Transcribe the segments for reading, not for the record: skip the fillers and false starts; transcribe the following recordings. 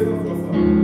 reconnaissance pour ça.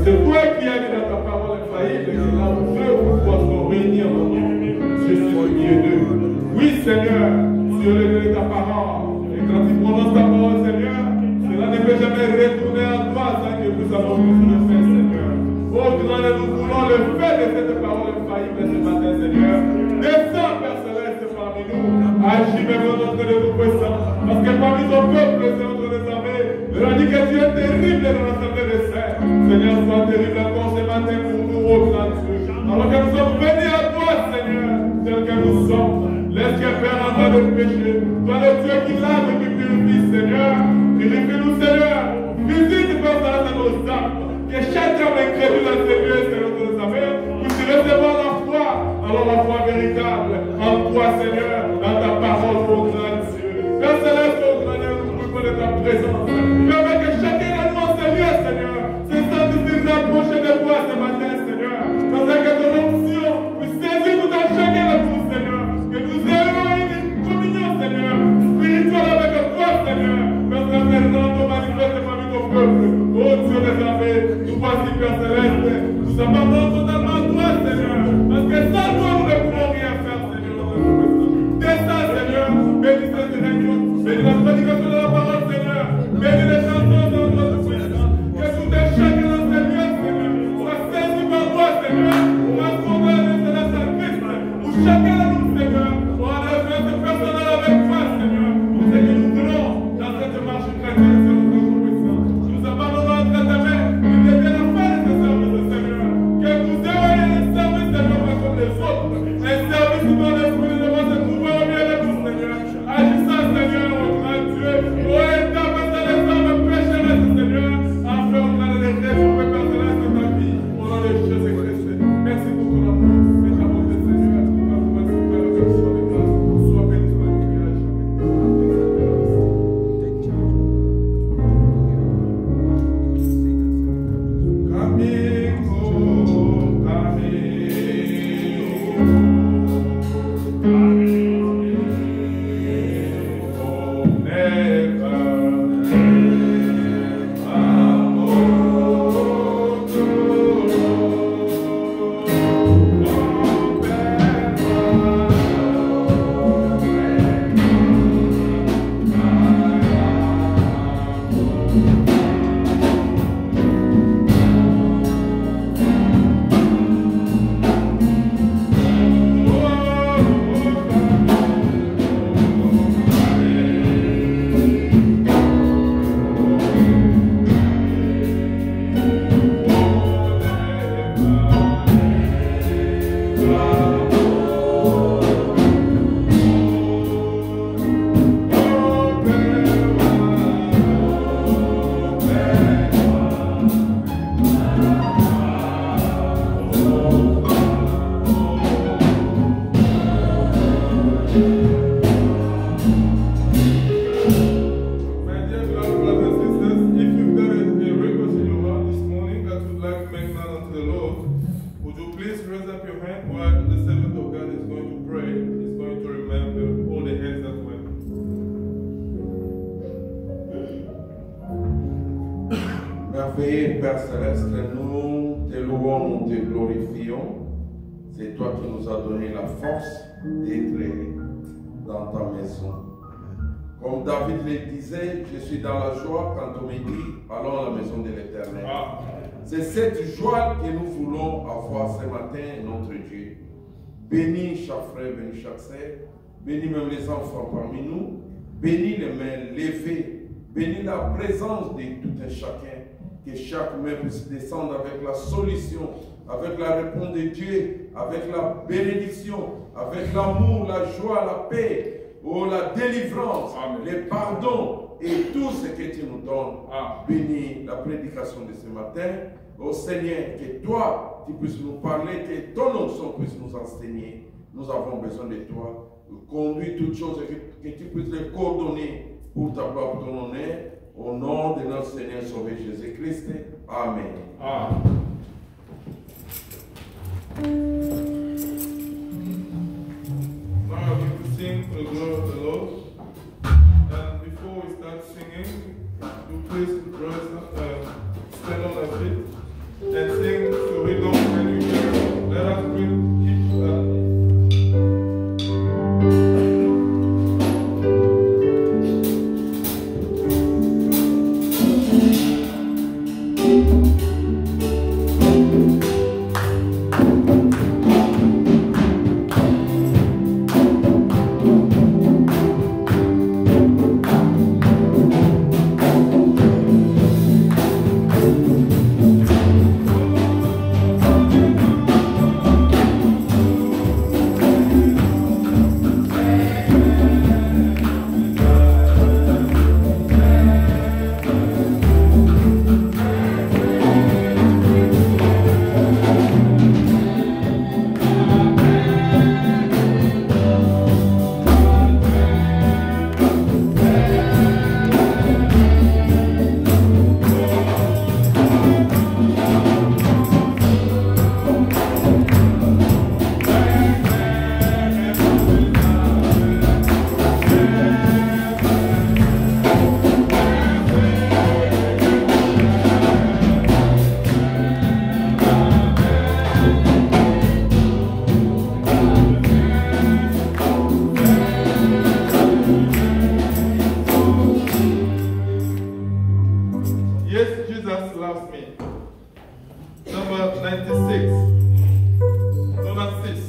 C'est toi qui as dit dans ta parole infaillible que là où deux ou trois sont réunis en mon nom, je suis au milieu d'eux. Oui, Seigneur, tu as donné ta parole. Et quand tu prononces ta parole, Seigneur, dans la salle de dessert. Seigneur, sois terrible encore ce matin pour nous, oh grand Dieu. Alors que nous sommes venus à toi, Seigneur, tel que nous sommes. Laisse que Père avant de péché. Toi le Dieu qui lave et qui purifie, Seigneur. Purifie-nous, Seigneur. Visite comme ça dans nos âmes. Que chaque homme incrédule dans ces lieux, Seigneur, de nos affaires, puisse recevoir la foi. Alors la foi véritable en toi, Seigneur, dans ta parole, oh grand Dieu. Père Céleste, oh grand Dieu, nous prions de ta présence. Permets que chacun de nous en ces lieux, Seigneur, se sente ici approché de toi ce matin, Seigneur. Parce que ton onction puisse saisir tout à chacun de nous, Seigneur. Que nous ayons une communion, Seigneur, spirituelle avec toi, Seigneur. Parce que maintenant, ton manifeste parmi ton peuple. Oh Dieu des armées, nous voici, Père Céleste. Nous abandonnons totalement à toi, Seigneur. Parce que sans toi, nous ne pouvons rien faire, Seigneur. Descends, Seigneur. Bénis cette réunion. Bénis la prédication de la parole, Seigneur. Bénis les chansons de notre puissance. Que tout un chacun dans ces lieux, Seigneur, soit saisi par toi, Seigneur. Pour accorder les célestes à Christ. Pour chacun de nous, Seigneur. Pour aller faire ce personnel avec toi, Seigneur. C'est ce que nous voulons dans cette marche chrétienne, Seigneur. Nous abandonnons entre ta main. Il devient la fin de ce service, Seigneur. Que nous ayons un service, Seigneur, comme les autres. Un service dans l'esprit de devant se trouver au milieu de nous, Seigneur. Agissant, Seigneur, au grand Dieu. Au état de les hommes pécheresses, Seigneur. Afin, au grand de les réformer personnels de ta vie. Au nom de Jésus-Christ. Merci pour ton amour. Et ta bonté, Seigneur. Merci pour la rédemption de grâce. Sois béni, sois béni à jamais. Merveilleux Père Céleste, nous te louons, nous te glorifions. C'est toi qui nous as donné la force d'être dans ta maison. Comme David le disait, je suis dans la joie quand on me dit, allons à la maison de l'Éternel. C'est cette joie que nous voulons avoir ce matin, notre Dieu. Bénis chaque frère, bénis chaque sœur, bénis même les enfants parmi nous, bénis les mains levées, bénis la présence de tout un chacun. Que chaque main puisse descendre avec la solution, avec la réponse de Dieu, avec la bénédiction, avec l'amour, la joie, la paix, oh, la délivrance, amen, le pardon et tout ce que tu nous donnes. Bénis la prédication de ce matin. Oh Seigneur, que toi, tu puisses nous parler, que ton onction puisse nous enseigner. Nous avons besoin de toi. Conduis toutes choses et que tu puisses les coordonner pour ta gloire, pour ton honneur. Au nom de notre Seigneur Sauveur Jésus-Christ. Amen. Now we will sing for the glory of the Lord. And before we start singing, you please stand on our feet and sing to rhythm and you hear. Let us bring each other. Yes, Jesus loves me. Number 96. Number 6.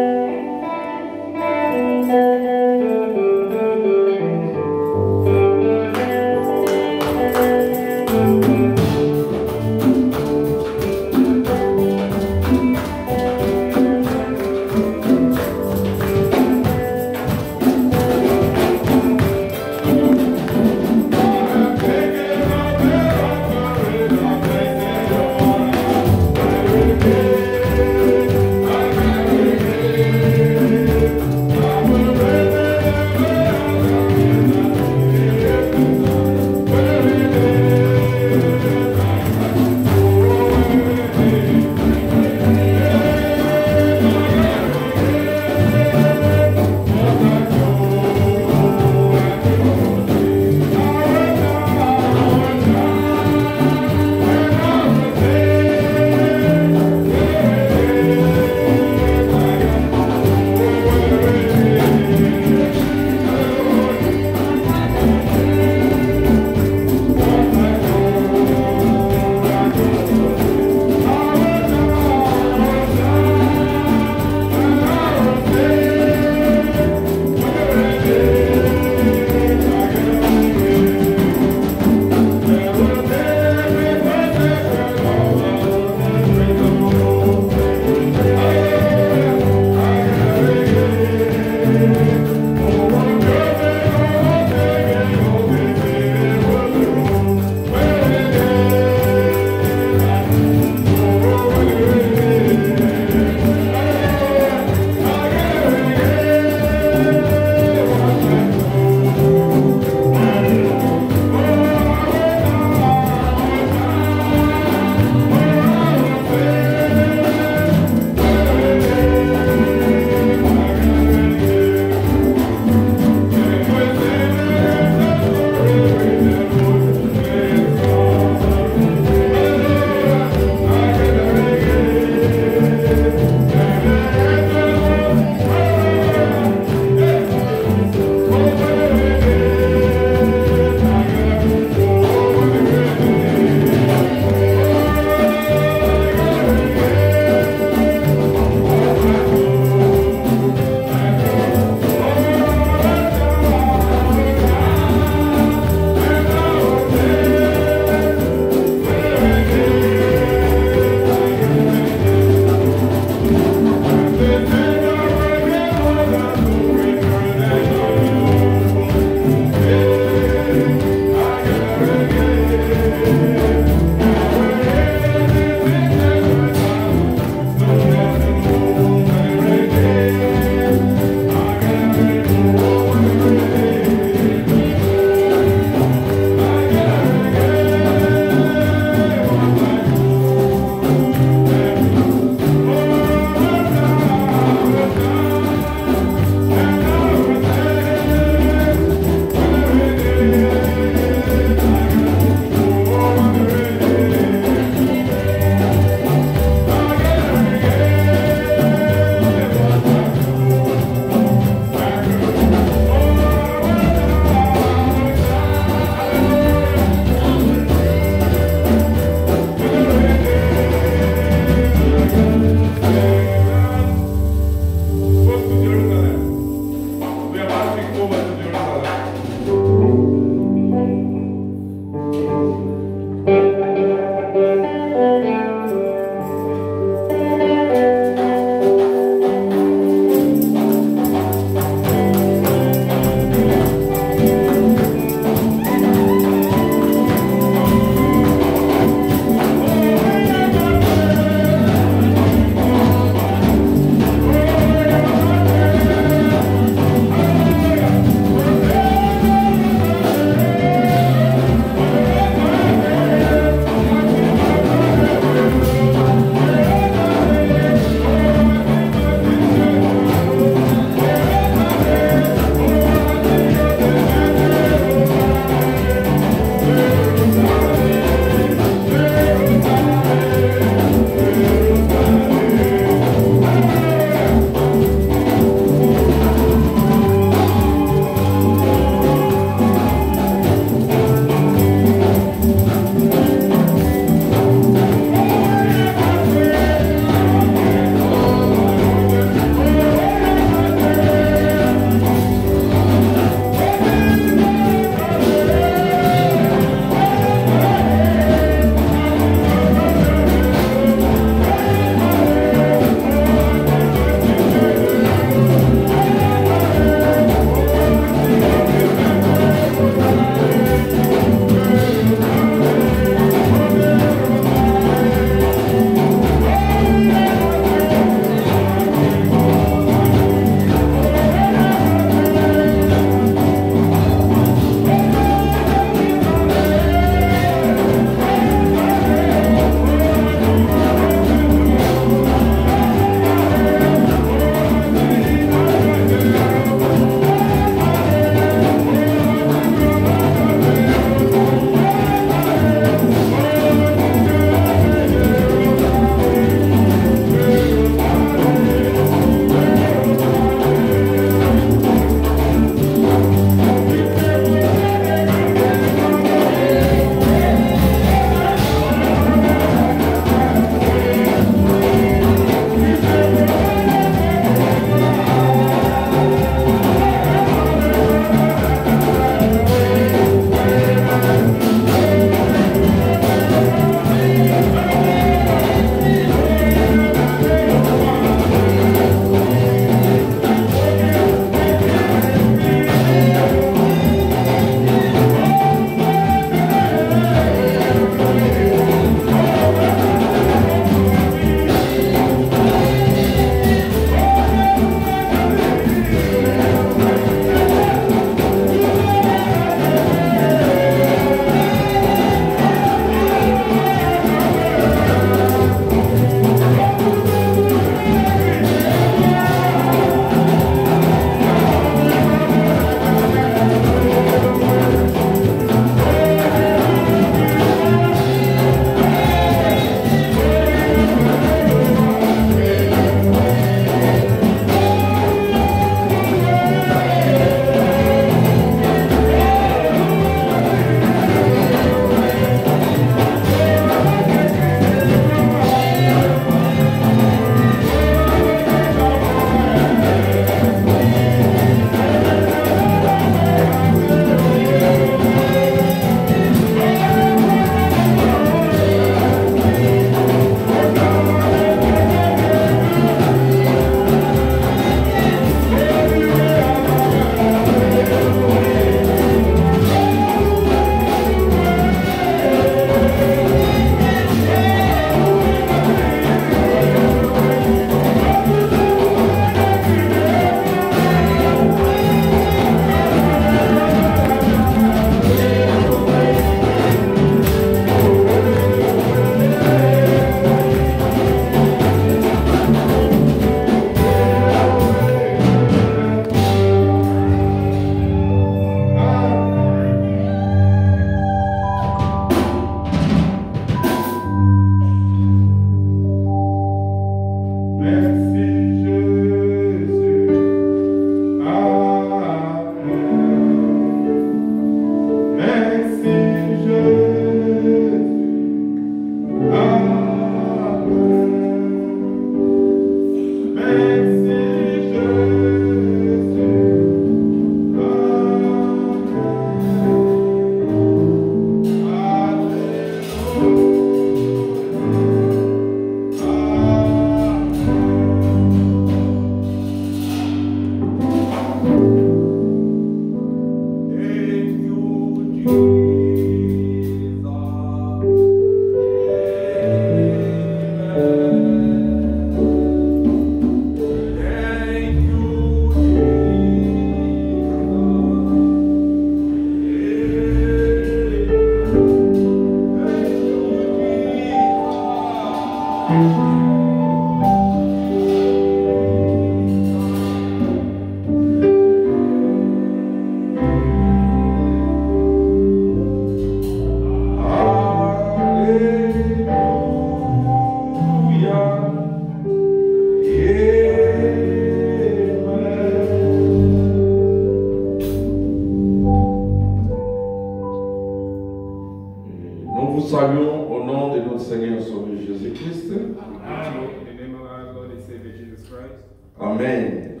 Christ. Amen.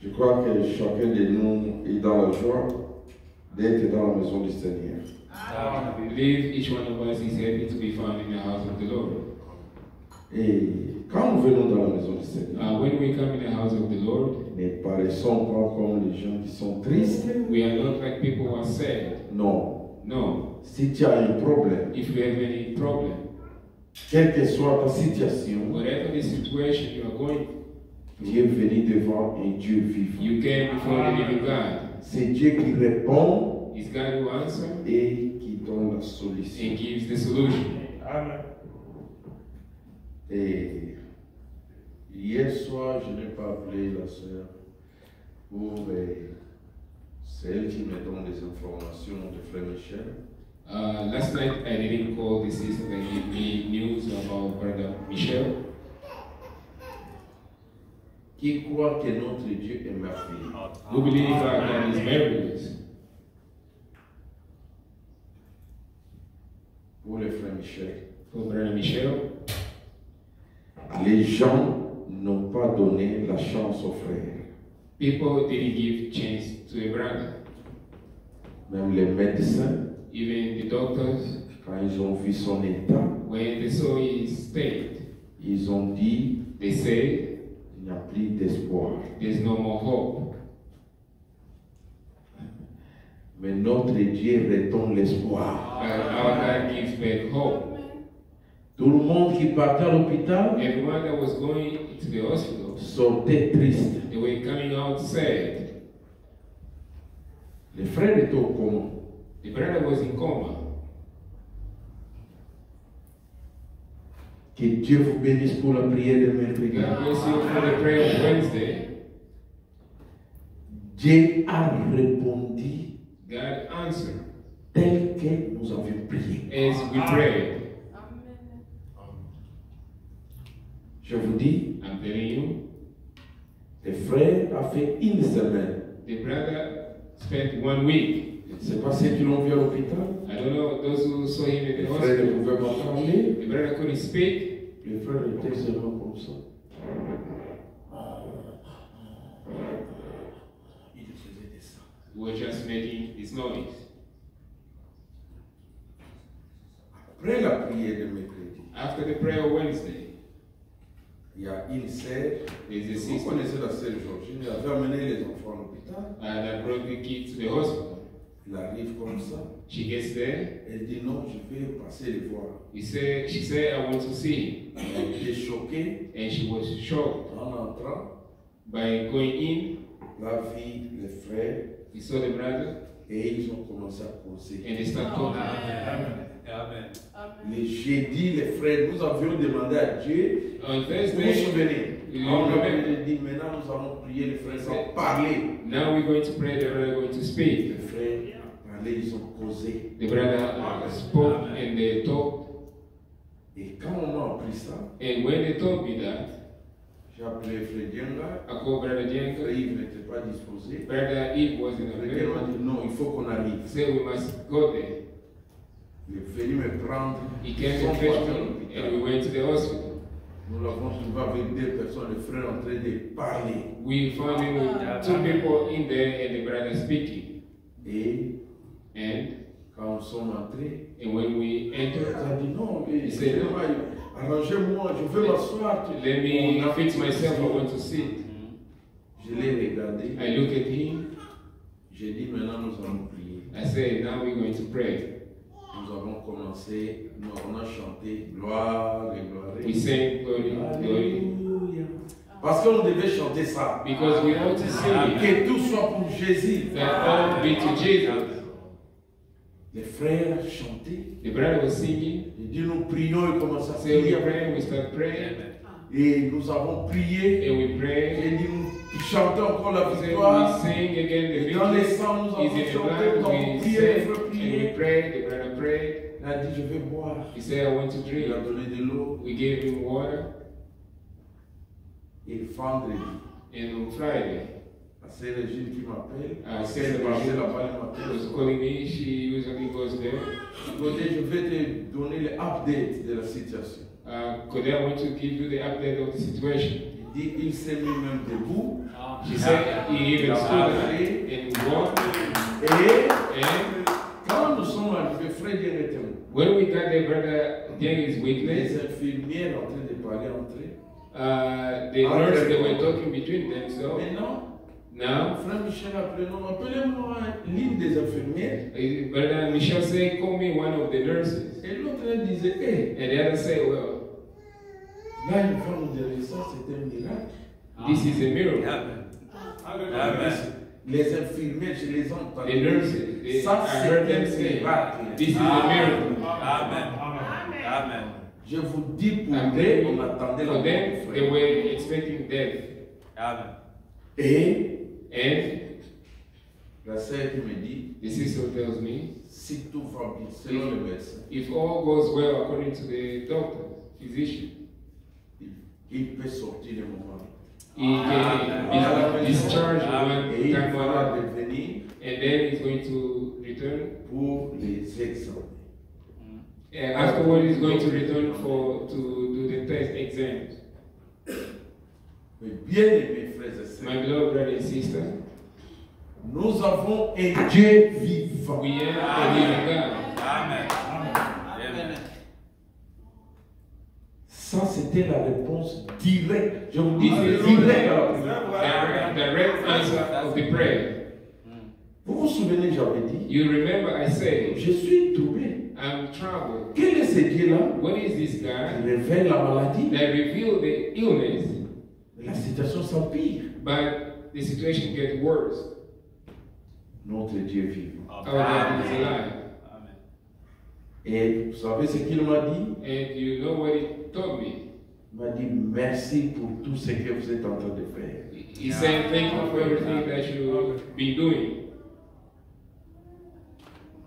Je crois que chacun de nous est dans la joie d'être dans la maison du Seigneur. I believe each one of us is happy to be found in the house of the Lord. Et quand nous venons dans la maison du Seigneur, When we come in the house of the Lord, ne paraissons pas comme les gens qui sont tristes. we are not like people who are sad. Non. No. Si tu as un problème, If you have any problem, quelle que soit ta situation, whatever the situation you are going, tu es venu devant un Dieu vivant. you came before the living God. C'est Dieu qui répond It's God who answers et qui donne la solution. and gives the solution. Amen. Et hier soir, je n'ai pas appelé la sœur pour c'est elle qui me donne des informations de Frère Michel. Last night I didn't call the sister that gave me news about Brother Michel. Qui croit que notre Dieu est merveilleux. Who believe our God is marvelous. Pour le Frère Michel, For Brother Michel, les gens n'ont pas donné la chance au frère. people didn't give chance to a brother. Même les médecins, Even the doctors, quand ils ont vu son état, when they saw his state, ils ont dit they said, il n'y a plus d'espoir. there's no more hope. Mais notre Dieu redonne l'espoir. But our God gives back hope. Tout le monde qui partait à l'hôpital Everyone that was going to the hospital, sortait triste. they were coming out sad. Le frère était au coma. The brother was in coma. Que Dieu vous bénisse pour la prière de mercredi. God bless you for the prayer of Wednesday. Dieu a répondu God answered tel que nous avions prié. as we prayed. Je vous dis, I'm telling you, le frère a fait une semaine. the brother spent 1 week. Je ne sais pas ceux qui l'ont vu à l'hôpital. I don't know those who saw him at Le the frère ne hospital. pouvait pas parler. The brother couldn't speak. Le frère était seulement comme ça. Il faisait des sons. He was just making his noise. Après la prière de mercredi, After the prayer of Wednesday, il y a une sœur. there's a Vous sister connaissez la sœur Georgine, elle avait amené les enfants à l'hôpital. that brought the kid to the hospital. Il arrive comme ça. She gets there. Elle dit non, je vais passer les voir. She said, I want to see him. Elle était choquée And she was shocked. en entrant. By going in, La vie, les frères, he saw the brother et ils ont commencé à causer. and they started talking. Amen. Le jeudi, les frères, nous avions demandé à Dieu, On vous vous Thursday, souvenez, you on remember? avait dit maintenant nous allons prier, les frères ont parlé. Now we're going to pray, the brother going to speak. Les frères ont parlé, ils ont causé. The brother spoke and they talked. Et quand on m'a appris ça, And when they told me that, j'ai appelé Frère Dienga. I called Brother Frère Jenga. Yves n'était pas disposé. Brother Eve wasn't Frère Dienga m'a available. dit non, il faut qu'on arrive. He said we must go there. Il est venu me prendre. He came Son to fetch voiture à me l'hôpital. and we went to the hospital. Nous l'avons trouvé avec deux personnes, le frère en train de parler. We found him with 2 people in there and the brother speaking. Et And quand nous sommes entrés, when we il entered, a dit non, mais Il s'est dit, arrangez-moi, je veux m'asseoir. let me fix myself, I want to sit. Je l'ai regardé. I look at him. J'ai dit maintenant nous allons prier. I said, now we're going to pray. Nous avons commencé, on a chanté gloire et gloire. We sang glory, glory. Alléluia. Parce qu'on devait chanter ça. Because we want to sing Que tout soit pour Jésus. that all be to Jesus. Les frères chantaient. The brother was singing. Il dit nous prions et commençons à So we prier. pray, we start praying. Et nous avons prié. And we pray. J'ai dit nous chantons encore la We say, we victoire. sing again the Et dans les victory. sangs, nous Is avons in the chanté, blood. nous avons We prié, les sang frères and we priaient. prayed. The brother prayed. Il a dit je vais boire. He said, I want to Il drink. a donné de l'eau. We gave him water. Et vendredi, And on Friday, la sœur Régine qui m'appelle, Ah, parce c'est qu'elle est Régine. passée là-bas le he matin. was calling me. She usually goes there. Côté, je vais te donner les updates de la situation. Kodé, I want to give you the update of the situation. Il dit il s'est mis même debout. She said he even stood up and walked. Et quand nous sommes arrivés, frère Dieng était où? When we got there, Brother Dieng is Les witness. infirmières en train de parler entre eux. The nurse, they were talking between themselves. Mais non, Now, frère Michel appelé, non, appelez-moi l'une des infirmières. Brother Michel said, call me one of the nurses. Et l'autre elle disait, hé, And the other said, well, là une fois nous dirait ça, c'est un miracle. this is a miracle. Amen. Les infirmières, je les entends. The nurses, Ça, I c'est heard them un say, miracle. this is a miracle. Amen. Amen. Je vous dis pour And eux, then, on attendait la for mort du them, they frère. were expecting death. Amen. Et And la sœur qui me dit, the sister tells me, si tout va bien, selon le médecin, if all goes well according to the doctor, physician, il peut sortir le moment. he can be discharged one Et il time or va another. revenir And then he's going to return. pour les examens. And afterward, he's going to return to do the test exams. Mais bien aimés frères et My sœurs, beloved brother and sister, nous avons un Dieu vivant. we have a living God. Amen. Amen. Ça, c'était la réponse directe. Je vous dis, This is directe à la prière. direct answer of the prayer. Vous vous souvenez, j'avais dit, You remember I said, je suis troublé. I'm troubled. Quel est ce Dieu-là? What is this Il God révèle la maladie. that revealed the illness, La situation s'empire. but the situation gets worse? Notre Dieu vivant. Our God is alive. Amen. Et vous savez ce qu'il m'a dit? And you know what he told me? Il m'a dit merci pour tout ce que vous êtes en train de faire. He said, thank you for everything that you've been doing.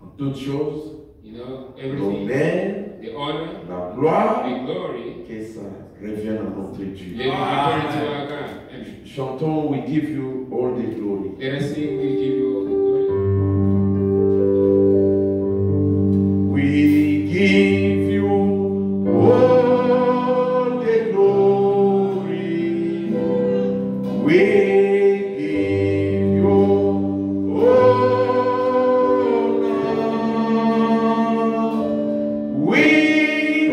En toutes choses, You know, everything, l'honneur, the honor, la gloire, the glory, que ça revienne à notre Dieu. let it return to our God. Amen. Chantons, we give you all the glory. Let us sing, we give you all the glory. We give you all the glory. We give you honor. We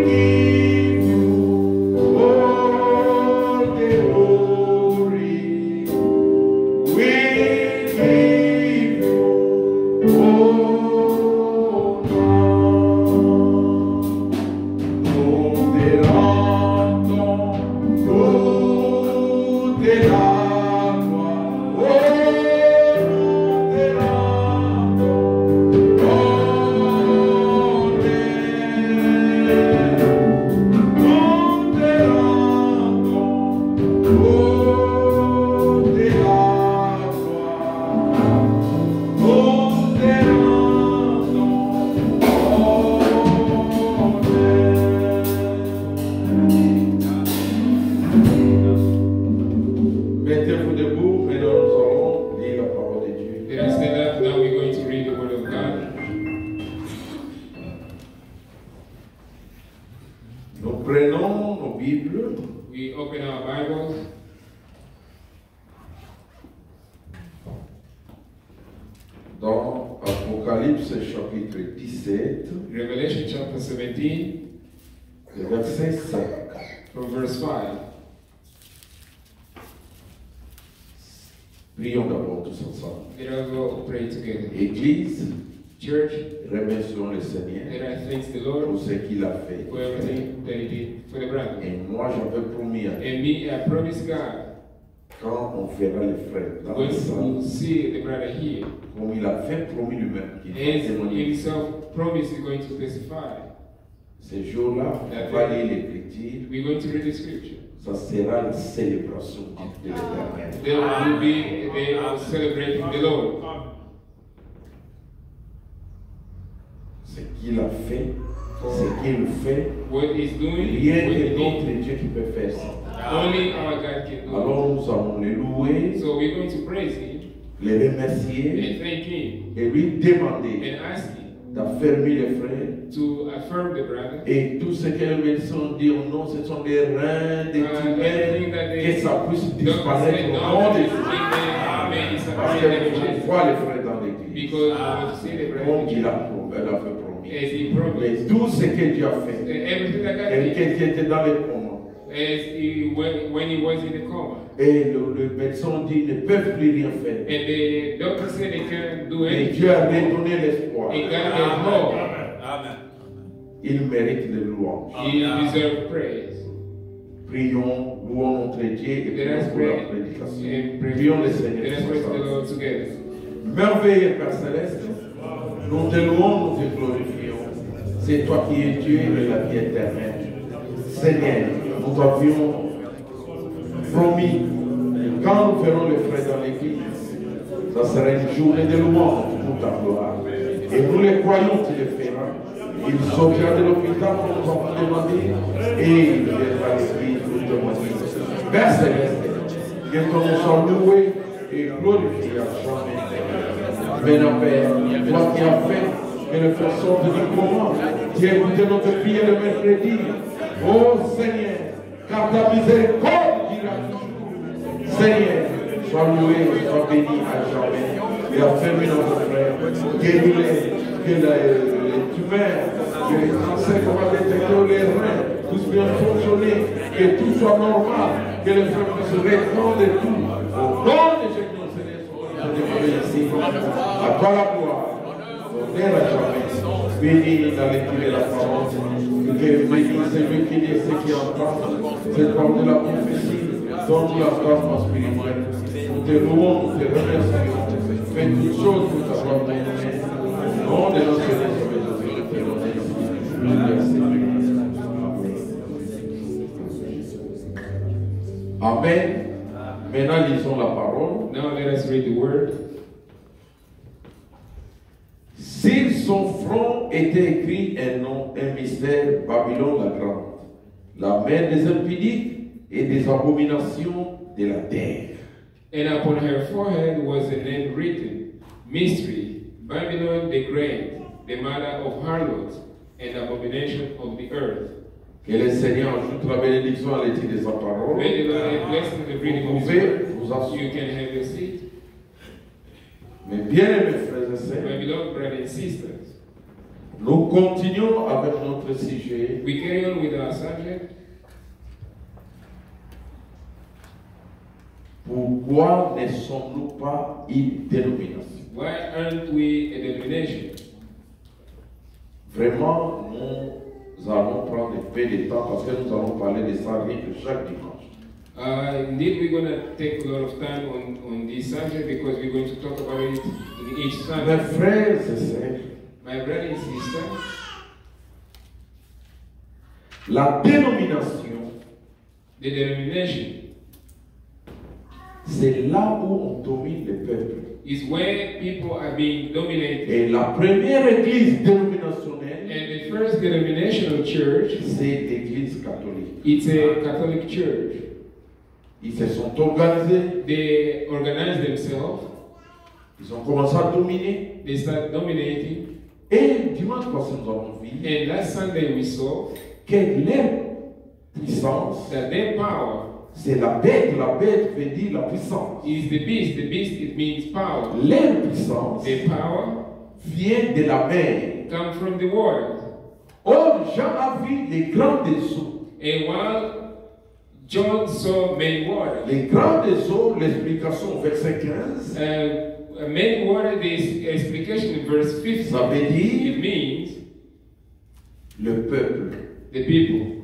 give you all the glory. We give you Mettez-vous debout, maintenant nous allons lire la parole de Dieu. Let us stand up. Now we're going to read the Word of God. Nous prenons nos Bibles We open our Bibles dans Apocalypse chapitre 17, Revelation chapter 17, le verset 5. from verse 5. Prions d'abord tous ensemble. Let us go pray together. Église, Church, remercions le Seigneur let us thank the pour Lord ce qu'il a fait. for everything that He did for the brother. Et moi, j'avais promis à And me, I promise God, quand on verra les frères dans la when salle, we see the brother here, comme il avait promis lui-même qu'il va as témoigner. himself promised he's going to testify, Ce jour-là, on va lire l'Écriture. we're going to read the scripture. Ça sera la célébration de l'Éternel. There will be a day of celebrating the Lord. Ce qu'il a fait, ce qu'il fait, What he's doing, rien what que he did, notre Dieu qui peut faire ça. only our God can do. Alors nous allons le louer, So we're going to praise Him le remercier and thank Him et lui demander and ask Him d'affermir les frères. to affirm the brother. Et tout ce que les médecins disent, non, ce sont des reins, des everything tumeurs, that they que ça puisse doctors disparaître say au no, nom de this Jésus. may Parce disappear qu'on voit les frères dans l'église. because we want to see the Comme brother il a fait promis. as he promised. Mais tout ce que Dieu a fait, Everything that God quelqu'un did qui était dans le coma, when he was in the coma. et le médecin dit ne peuvent plus rien faire. And the doctor said they can't do Et anything. Dieu a redonné l'espoir. And God gave hope. Amen. Il mérite les louanges. He deserves praise. Prions, louons notre Dieu et Let us prions pour la pray prédication. and pray. Prions le Let us Seigneur. praise the Lord together. Merveilleux Père Céleste, nous te louons, nous te glorifions. C'est toi qui es Dieu et la vie éternelle. Seigneur, nous avions promis que quand nous verrons les frères dans l'église, ça sera une journée de louange pour ta gloire. Et nous les croyons, tu le feras. Il sortira de l'hôpital pour nous avons demandé et il viendra à l'église pour témoigner. Père Céleste, que ton nom soit loué et glorifié à jamais. Maintenant, Père, toi qui as fait que le frère sorte du coma, qui a écouté notre prière le mercredi. Oh Seigneur, car ta miséricorde dira toujours. Seigneur, sois loué, sois béni à jamais. Et affermis notre frère, guéris-les, que les tumeurs, que les cancers qu'on va détecter, les reins, puissent bien fonctionner, que tout soit normal, que les frères puissent répondre de tout. Au nom de Jésus, Seigneur, je demande ici, à toi la gloire, honneur à jamais. Bénis dans l'étude de la parole, que bénis celui qui dit ce qui entend, cette parole de la prophétie, donne-nous la force spirituelle. Nous te louons, nous te remercions. Fais toutes choses pour ta gloire. Au nom de notre Seigneur Jésus, te remercie. Amen. Maintenant, lisons la parole. Now let us read the word. Sur son front était écrit un nom, un mystère, Babylone la grande, la mère des impudiques et des abominations de la terre. And upon her forehead was a name written, Mystery, Babylon the Great, the mother of harlots and abomination of the earth. Que le Seigneur ajoute la bénédiction à l'étude de sa parole. May the Lord bless the reading Vous of His pouvez word. vous asseoir. You can have your seat. Mais bien aimés frères et My sœurs, beloved brothers and sisters, nous continuons avec notre sujet. we carry on with our subject. Pourquoi ne sommes-nous pas une dénomination? Why aren't we a denomination? Vraiment, nous allons prendre un peu de temps parce que nous allons parler de ça chaque dimanche. Indeed, we're going to take a lot of time on this subject because we're going to talk about it in each Mes Sunday. frères et sœurs, My brother and sister, la dénomination, the denomination c'est là où on domine le peuple. is where people are being dominated. Et la première église dénominationnelle, And the first denominational church, c'est l'église catholique. it's a Catholic church. Ils se sont organisés, They organize themselves, ils ont commencé à dominer. they start dominating. Et dimanche passé, nous avons vu And last Sunday we saw que leur puissance, that their power c'est la bête veut dire la puissance. is the beast. The beast, it means power. Leur puissance The power vient de la mer. comes from the water. Or, Jean a vu les grandes eaux. And while John saw many waters, Les grandes eaux, l'explication, verset 15, many water, this explication in verse 15, ça veut dire it means le peuple. the people.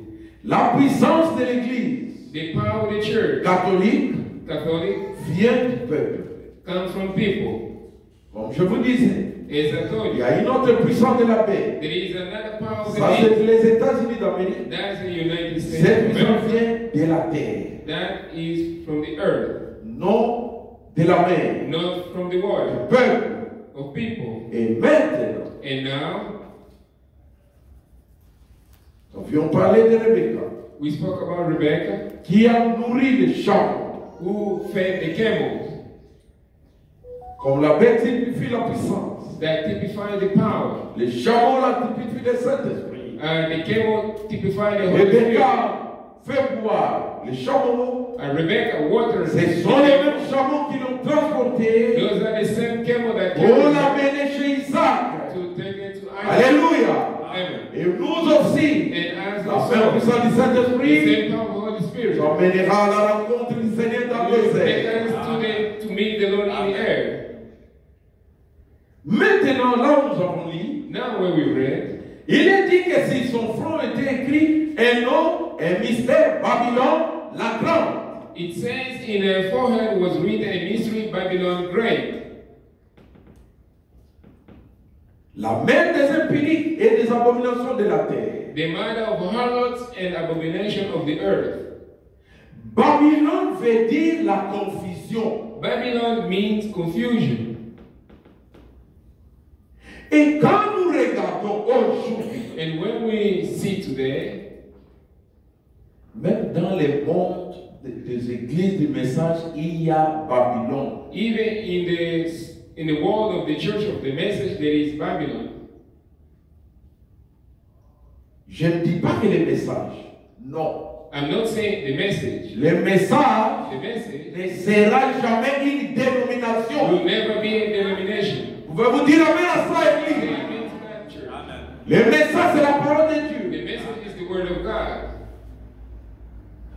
La puissance de l'église The power of the church, catholique Catholic, vient du peuple. comes from people. Comme je vous disais, As I told il y you, a une autre puissance de la paix. there is another power of the Ça, beast. c'est les États-Unis d'Amérique. That's the United States Cette of puissance America. vient de la terre, That is from the earth, non de la mer. not from the Le water, peuple. of people. Et maintenant, And now, nous avions parlé de Rebecca, we spoke about Rebecca, qui a nourri les champs. who fed the camels. Comme la bête typifie la puissance. that typify the power. Les chameaux là typifient le Saint-Esprit. The camel typify the Holy Spirit. Rebecca fait boire les chameaux. Rebecca waters. Ce sont les mêmes chameaux qui l'ont transporté Those are the same camel that pour carried l'amener chez Isaac. to take it to Isaac. Alléluia. Amen. Et nous aussi, And as la also, même puissance du the Saint-Esprit same power of the Holy Spirit nous emmènera à la rencontre du Seigneur dans will les take airs. us to meet the Lord in the air. Maintenant, là où nous avons lu, Now where we read, il est dit que sur son front était écrit un nom, un mystère, Babylone, la grande. it says in her forehead was written a mystery, Babylon Great, La mère des impuniques et des abominations de la terre. the mother of harlots and abomination of the earth. Babylone veut dire la confusion. Babylon means confusion. Et quand nous regardons aujourd'hui, And when we see today, même dans les mondes des églises du message, il y a Babylone. even in the world of the church of the message, there is Babylon. Je ne dis pas que les messages, non. I'm not saying the message. Le message The message ne sera jamais une dénomination. will never be a denomination. Vous pouvez vous dire amen à ça, Say église. amen to that church. Amen. Le message, c'est la parole de Dieu. The message is the word of God.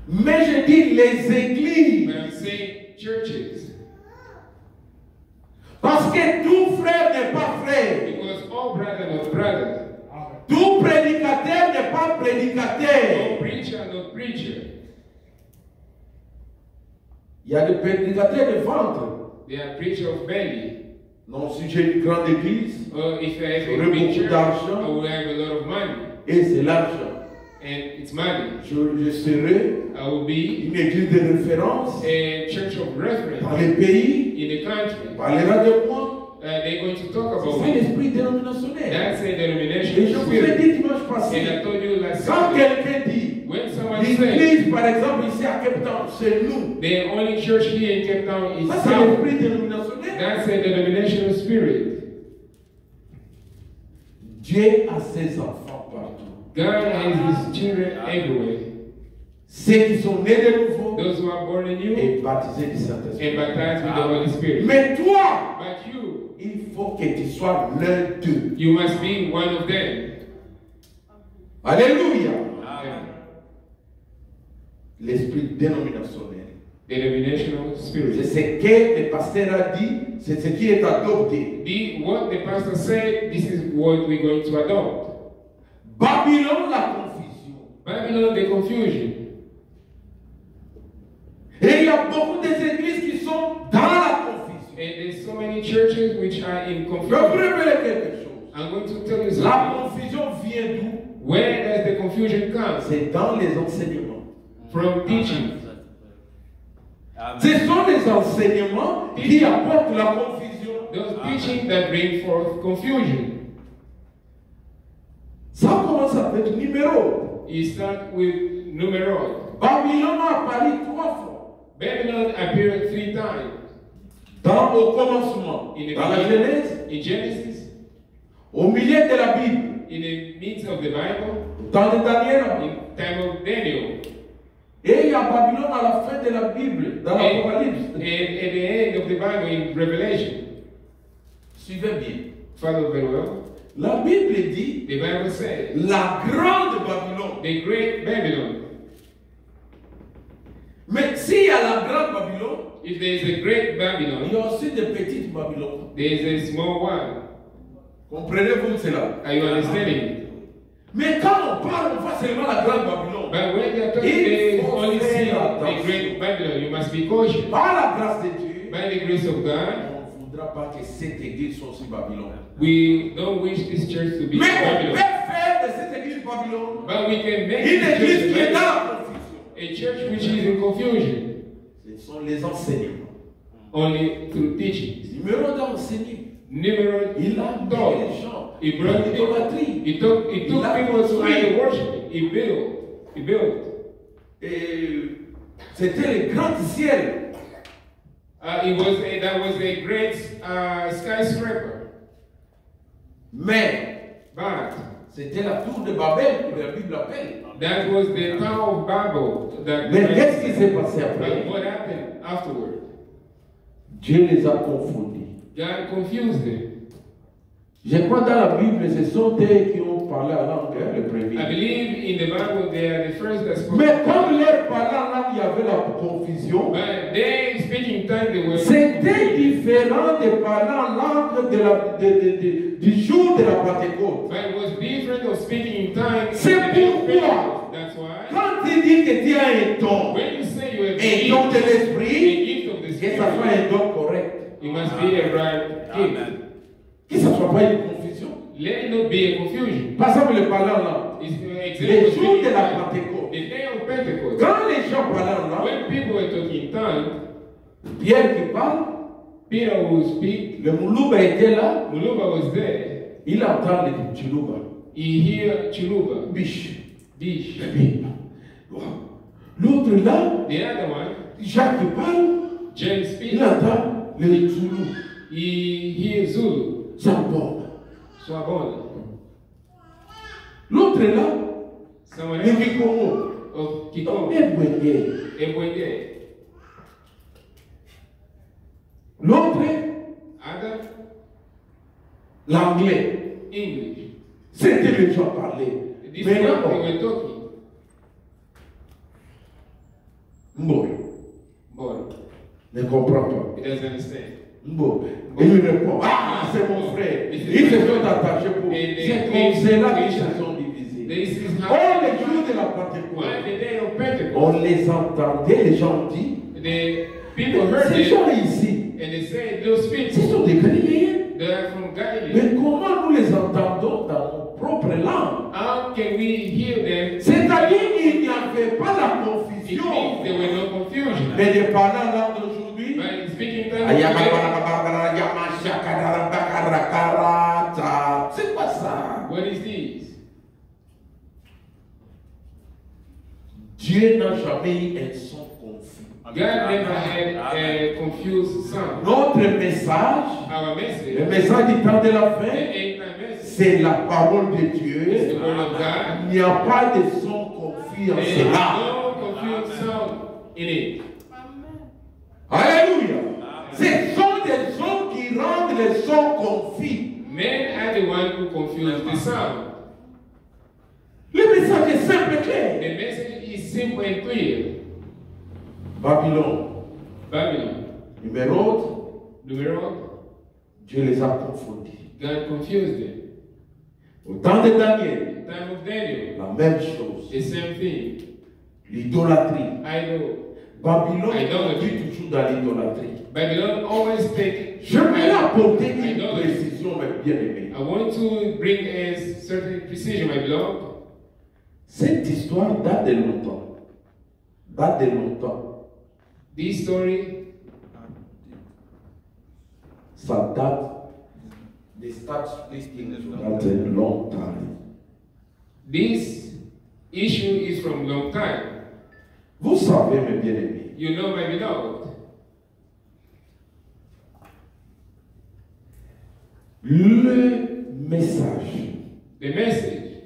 Mais je dis les églises. But I'm saying churches. Parce que tout frère n'est pas frère. Because all brother not brother. Tout prédicateur n'est pas No prédicateur. preacher not preacher. Il y a des prédicateurs de ventre. They are preacher of belly. Non, si j'ai une grande église, Or if I have J'aurais a big beaucoup church, d'argent. I will have a lot of money. et c'est l'argent. And it's money. Je serai I will be une église de référence a church of dans reference les pays. in the country. On parlera de moi. They're going to talk about C'est me. l'esprit dénominationnel. That's a Et denomination je vous ai spirit. dit dimanche passé, And I told you last quand Sunday, quelqu'un dit, when someone says l'église par exemple ici à Cape Town, c'est nous. the only church here in Cape Town is Ça c'est South, l'esprit dénominationnel. that's a denominational spirit. Dieu a ses enfants partout. God has his children everywhere. Ceux qui sont nés de nouveau Those who are born in you et baptisés du Saint-Esprit. and baptized with the Holy Spirit. Mais toi, But you, il faut que tu sois l'un d'eux. you must be one of them. Alléluia. Yeah. L'esprit dénominationnel. Denominational C'est spirit. ce que le pasteur a dit, c'est ce qui est adopté. What the pastor said, this is what we're going to adopt. Babylone, la confusion. Babylon, the confusion. Et il y a beaucoup d'églises qui sont dans la confusion. And there's so many churches which are in Je vais vous confusion. révéler quelque chose. I'm going to tell you La something. confusion vient d'où? Where does the confusion come? C'est dans les enseignements. From teaching. Amen. Ce sont les enseignements qui apportent la confusion. Those teaching that bring forth confusion. Ça commence avec numéro. You start with numerals. Babylone a apparu 3 fois. Babylon appeared 3 times. Au commencement, In the dans la beginning, Genèse, in Genesis, au milieu de la Bible, in the midst of the Bible, au temps de Daniel, in time of Daniel, et il y a Babylone à la fin de la Bible, dans and l'Apocalypse. at the end of the Bible in Revelation. Suivez bien. Follow very well. La Bible dit The Bible says, la grande Babylone. the great Babylon. Mais s'il y a la grande Babylone, If there is a great il y Babylon, a aussi des petites Babylone. there is a small one. Comprenez-vous cela? Are you understanding? Mais quand on parle, on voit seulement la grande Babylone. But when you are talking, Il they faut only see faire the attention. great Babylon. You must be cautious. Par la grâce de Dieu, By the grace of God, on ne voudra pas que cette église soit aussi Babylone. we don't wish this church to be Mais on peut Babylon. faire de cette église Babylone But we can make une this église church qui est dans Babylon, la confusion. a church which is in confusion, Ce sont les enseignements. only through teachings. Numéro d'enseigner. Numerous Il a mis taught. les gens He dans brought l'idolâtrie. He took Il a people to construit. idol worship. He built. He built. Et c'était le grand ciel. That was a great skyscraper. Mais But c'était la tour de Babel que la Bible appelle. that was the Tower of Babel. Mais qu'est-ce qui s'est passé après? But what happened afterward? Dieu les a confondus. God confused them. Je crois dans la Bible, ce sont eux qui ont parlé en langue, le premier. I believe in the Bible they are the first that spoke. Mais comme leur parlait en langue, il y avait la confusion. But they speaking tongue, they were. C'était différent de parler en langue du jour de la Pentecôte. But it was different of speaking in tongues. C'est on the day of pourquoi, Pentecost. That's why. quand tu dis que tu as un don, When you say you have un don de a l'esprit, gift of the que ça soit Spirit, un don correct. it must be a right gift. Amen. Que ça ne soit pas une confusion. Let it not be a confusion. Par exemple, le parler en langue. It's Les jours de la Pentecôte. the day of Pentecost. Quand les gens parlaient en langue, When people were talking in tongues, Pierre qui parle, Peter would speak. le Moulouba était là, Muluba was there. il entend le Chilouba. He hear Chiluba, Biche. Bish. Et puis, l'autre là, The other one, Jacques qui parle, James il speak. entend le Zoulou. He hear Zulu, Zambon. Swabon. L'autre là, Someone le else Kikomo. of Kiko, Ebwenge. Ebwenge. L'autre, Other, l'anglais. English. C'était les gens parlaient. This one Maintenant, they were talking. Mboy But ne comprend pas. he doesn't understand. Mboy. Et il répond, ah, c'est mon frère. Ils se sont attachés pour. C'est comme cela qu'ils se sont divisés. This is Oh, how les jours de la on Pentecôte, the day of Pentecost, on les entendait, les gens disent, the people heard ces it gens ici, and they said, those ce people, sont des Galiléens. they are from Galilee. Mais comment nous les entendons dans nos propres langues? How can we hear them? C'est-à-dire qu'il n'y avait pas la It confusion. means there were no confusion. Mais de parler en langue d'aujourd'hui, By speaking tongues today, c'est quoi ça? what is this? Dieu n'a jamais eu un son confus. God never had a confused sound. Notre message, Our le message, message du temps de la the fin, end-time message, c'est la parole de is the Dieu. word of God. Il n'y a pas de son confus en There is cela. no confused sound in it. Alléluia. Ce sont des sons qui rendent les sons confus. Men are the ones who confuse the sound. Le message est simple et clair. The message is simple and clear. Babylone, Babylon, numéro, numero, Dieu les a confondus. God confused them. Au temps de Daniel, Time of Daniel, la même chose. the same thing. L'idolâtrie. Idol. Babylone Idolatry. est toujours dans l'idolâtrie. Babylon always take. Je vais apporter une Idolatry. précision, mes bien-aimés. I want to bring a certain precision, my beloved. Cette histoire date de longtemps. Date de longtemps. This story, Ça date des statistiques date de longtemps. this issue is from long time. Vous savez, mes bien-aimés, You know, my beloved, le message, the message,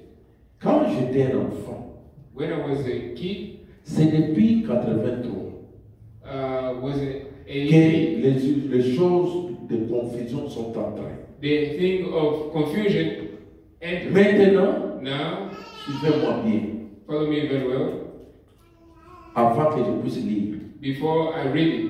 quand j'étais un enfant, when I was a kid, c'est depuis 83 was que a les choses de confusion sont entrées. the thing of confusion entered. Maintenant, Now, suivez-moi bien, follow me very well. avant que je puisse lire. Before I read it,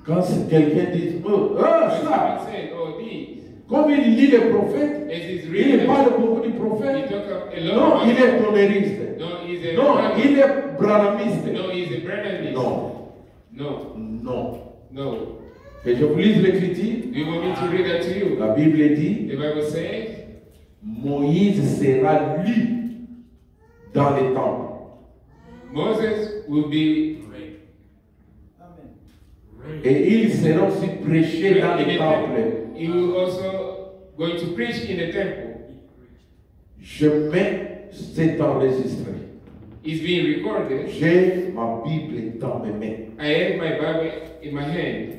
Quand quelqu'un dit, oh, when ça, someone said, "Oh, these," comme il lit les prophètes, as is il written, parle beaucoup du he prophète. talk a lot Non, il about. est tonneriste. No, he's a. Non, il est branhamiste. No, he's a brother. Non, No, non. no. Et je vous lis l'écriture. Do you want me to read that to you? La Bible dit, The Bible says, Moïse sera lu dans les temples. Moses will be Et ils seront aussi prêchés dans in les the temples. temple. He will also going to preach in the temple. Je mets cet enregistré. It's being recorded. J'ai ma Bible dans mes mains. I have my Bible in my hand.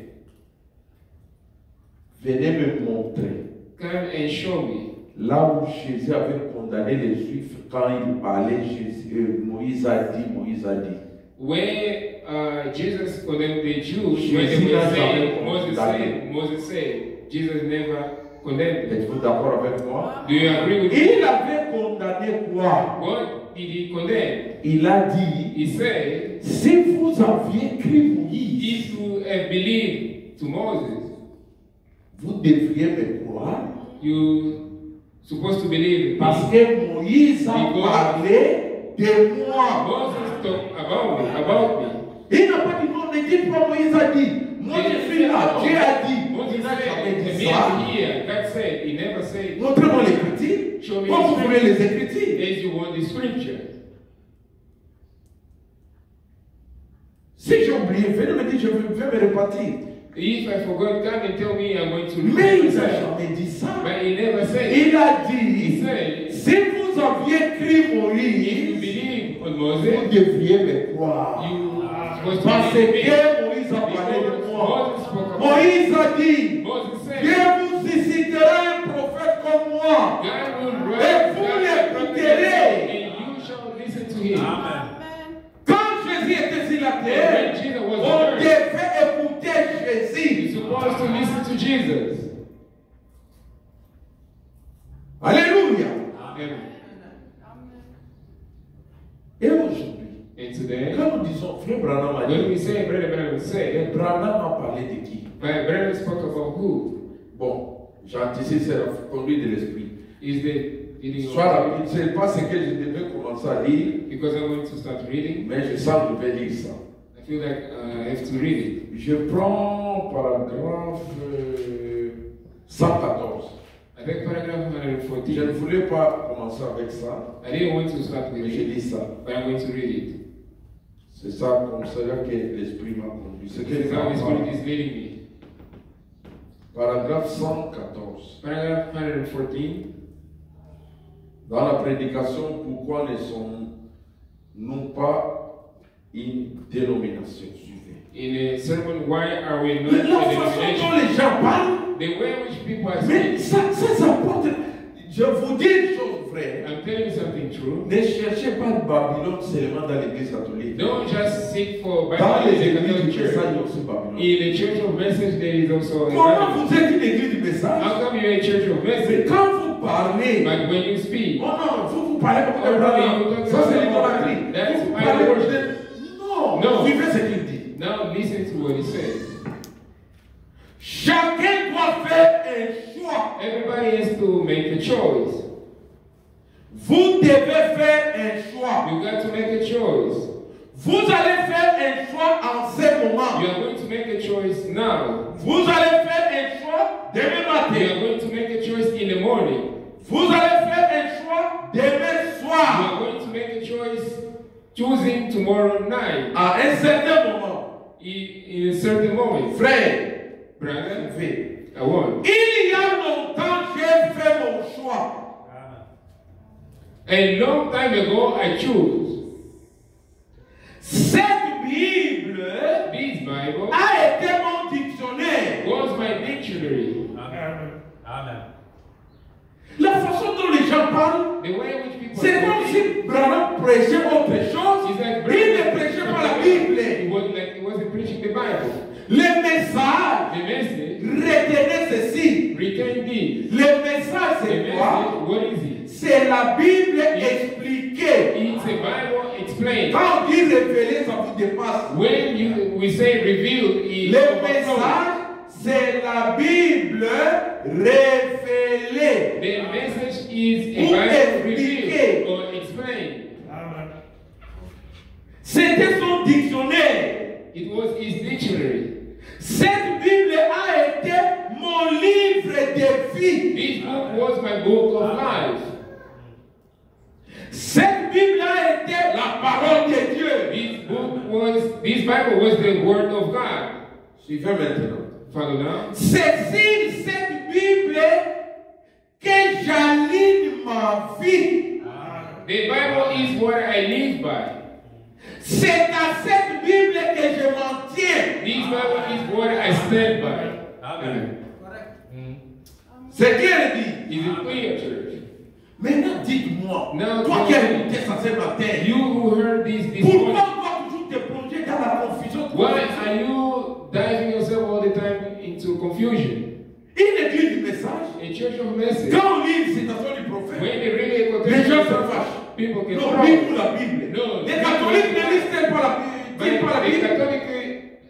Venez me montrer Come and show me là où Jésus avait condamné les Juifs quand il parlait. Moïse a dit. where Jesus condemned the Jews when Jésus they were n'a jamais saying, Moses said, Jesus never condemned them. Êtes-vous d'accord avec moi? Do you agree with me? Il avait condamné quoi? What did he condemn? Il a dit, He said, si vous aviez cru Moïse, if you have believed to Moses, vous devriez me croire. you supposed to believe Parce me. que Moïse a Because parlé de moi. Moses talked about me. Il n'a pas dit non, ne dites pas Moïse a dit. Moi je suis là, Dieu a dit. Moses Il n'a jamais said, dit me ça. here. God said, he never said, Montrez-moi l'écriture. show me Comme vous the voulez les scripture écritures. as you want the scripture. Si j'ai oublié, venez me dire, je vais me repartir. If I forgot, come and tell me I'm going to Mais il n'a read. jamais dit ça. But he never said, Il a he dit, said, si vous aviez cru if you Moïse, believe on vous Moses, devriez me croire. you supposed Parce to believe me. que Moïse a parlé de moi. Moses spoke about Moïse a dit, Moses said, Dieu vous suscitera un prophète comme moi. God will Et rise vous up l'écouterez. and you shall listen to him. Quand Jésus était sur la terre, When Jesus was on on earth, devait écouter you're Jésus. supposed to listen to Jesus. Alléluia. Amen. Et aujourd'hui, And today, quand nous disons, frère Branham a when we dit, say Brother Branham said, Branham a parlé de qui? but Branham spoke about who? Bon, j'ai anticipé, c'est la conduite de l'esprit. Is the leading Soit of rapide, ce n'est pas ce que je devais commencer à lire, because I'm going to start reading. mais je sens que je vais lire ça. I feel like I have to read it. Je prends paragraphe 114. I think paragraph Je ne 114. voulais pas commencer avec ça, I didn't want to start with mais je it, lis ça. but I'm going to read it. C'est ça, comme ça que l'esprit m'a conduit. C'est This que is how the Spirit is leading me. paragraphe 114. Paragraph 114. Dans la prédication, pourquoi ne sommes-nous pas une dénomination? Suivez. In a sermon, why are we not La a façon dont denomination? les gens parlent, The way in which people are mais speaking. ça porte. Je vous dis une chose, frère. I'm telling you something true. Ne cherchez pas le Babylone seulement dans l'église catholique. Don't just seek for Dans Bible les in the églises Catholic du message, il y Church. a aussi Babylone. In the Church of Message, there is also a Comment Bible. vous êtes une église du message? How come you're a Church of Mais Message? quand vous parlez, But when you speak, oh non, vous parlez comme Oh, des really? blancs. Ça c'est l'idolâtrie. That's Vous my parlez word. comme des... Non, No. suivez ce qu'il dit. now listen to what he says. Chacun doit faire un choix. Everybody has to make a choice. Vous devez faire un choix. You got to make a choice. Vous allez faire un choix en ce moment. You are going to make a choice now. Vous allez faire un choix demain You matin. are going to make a choice in the morning. Vous allez faire un choix demain You soir. are going to make a choice choosing tomorrow night. À un certain moment. In a certain moment. Frère, Brother, fais. I want. Il y a longtemps, j'ai fait mon choix. A long time ago, I chose. Cette Bible This Bible a été mon dictionnaire. was my dictionary. Amen. La façon dont les gens parlent, The way in which people c'est comme si Branham prêchait autre chose. Is that Il ne prêchait pas la Bible. It was like he wasn't preaching the Bible. Le message, The message, retenez ceci. retain this. Le message, The c'est quoi? message, what is it? C'est la Bible expliquée. It's a Bible explained. Quand on dit révéler, ça vous dépasse. When we say revealed, it Le message, c'est la Bible révélée. the message is a Ou Bible expliqué. revealed or explained. C'était son dictionnaire. It was his dictionary. Cette Bible a été mon livre de vie. This book was my book of life. Cette Bible a été la parole de Dieu. This Bible was the word of God. Suivez maintenant. Follow now. C'est sur cette Bible que j'aligne ma vie. The Bible is what I live by. C'est à cette Bible que je m'en Bible is what I stand by. Amen. C'est clair, dit. Is it clear, church? Maintenant, dites-moi, Now, toi qui as écouté ça ce matin, You who heard this pourquoi morning, tu dois toujours te plonger dans la confusion? why are you diving yourself all the time into confusion? Une église du message, A church of message. quand on lit une citation du prophète, When they read a les gens se quotation, fâchent. people get Non, wrong. lis la Bible. No, Les catholiques ne lisent pas la But Bible. Pas la Bible.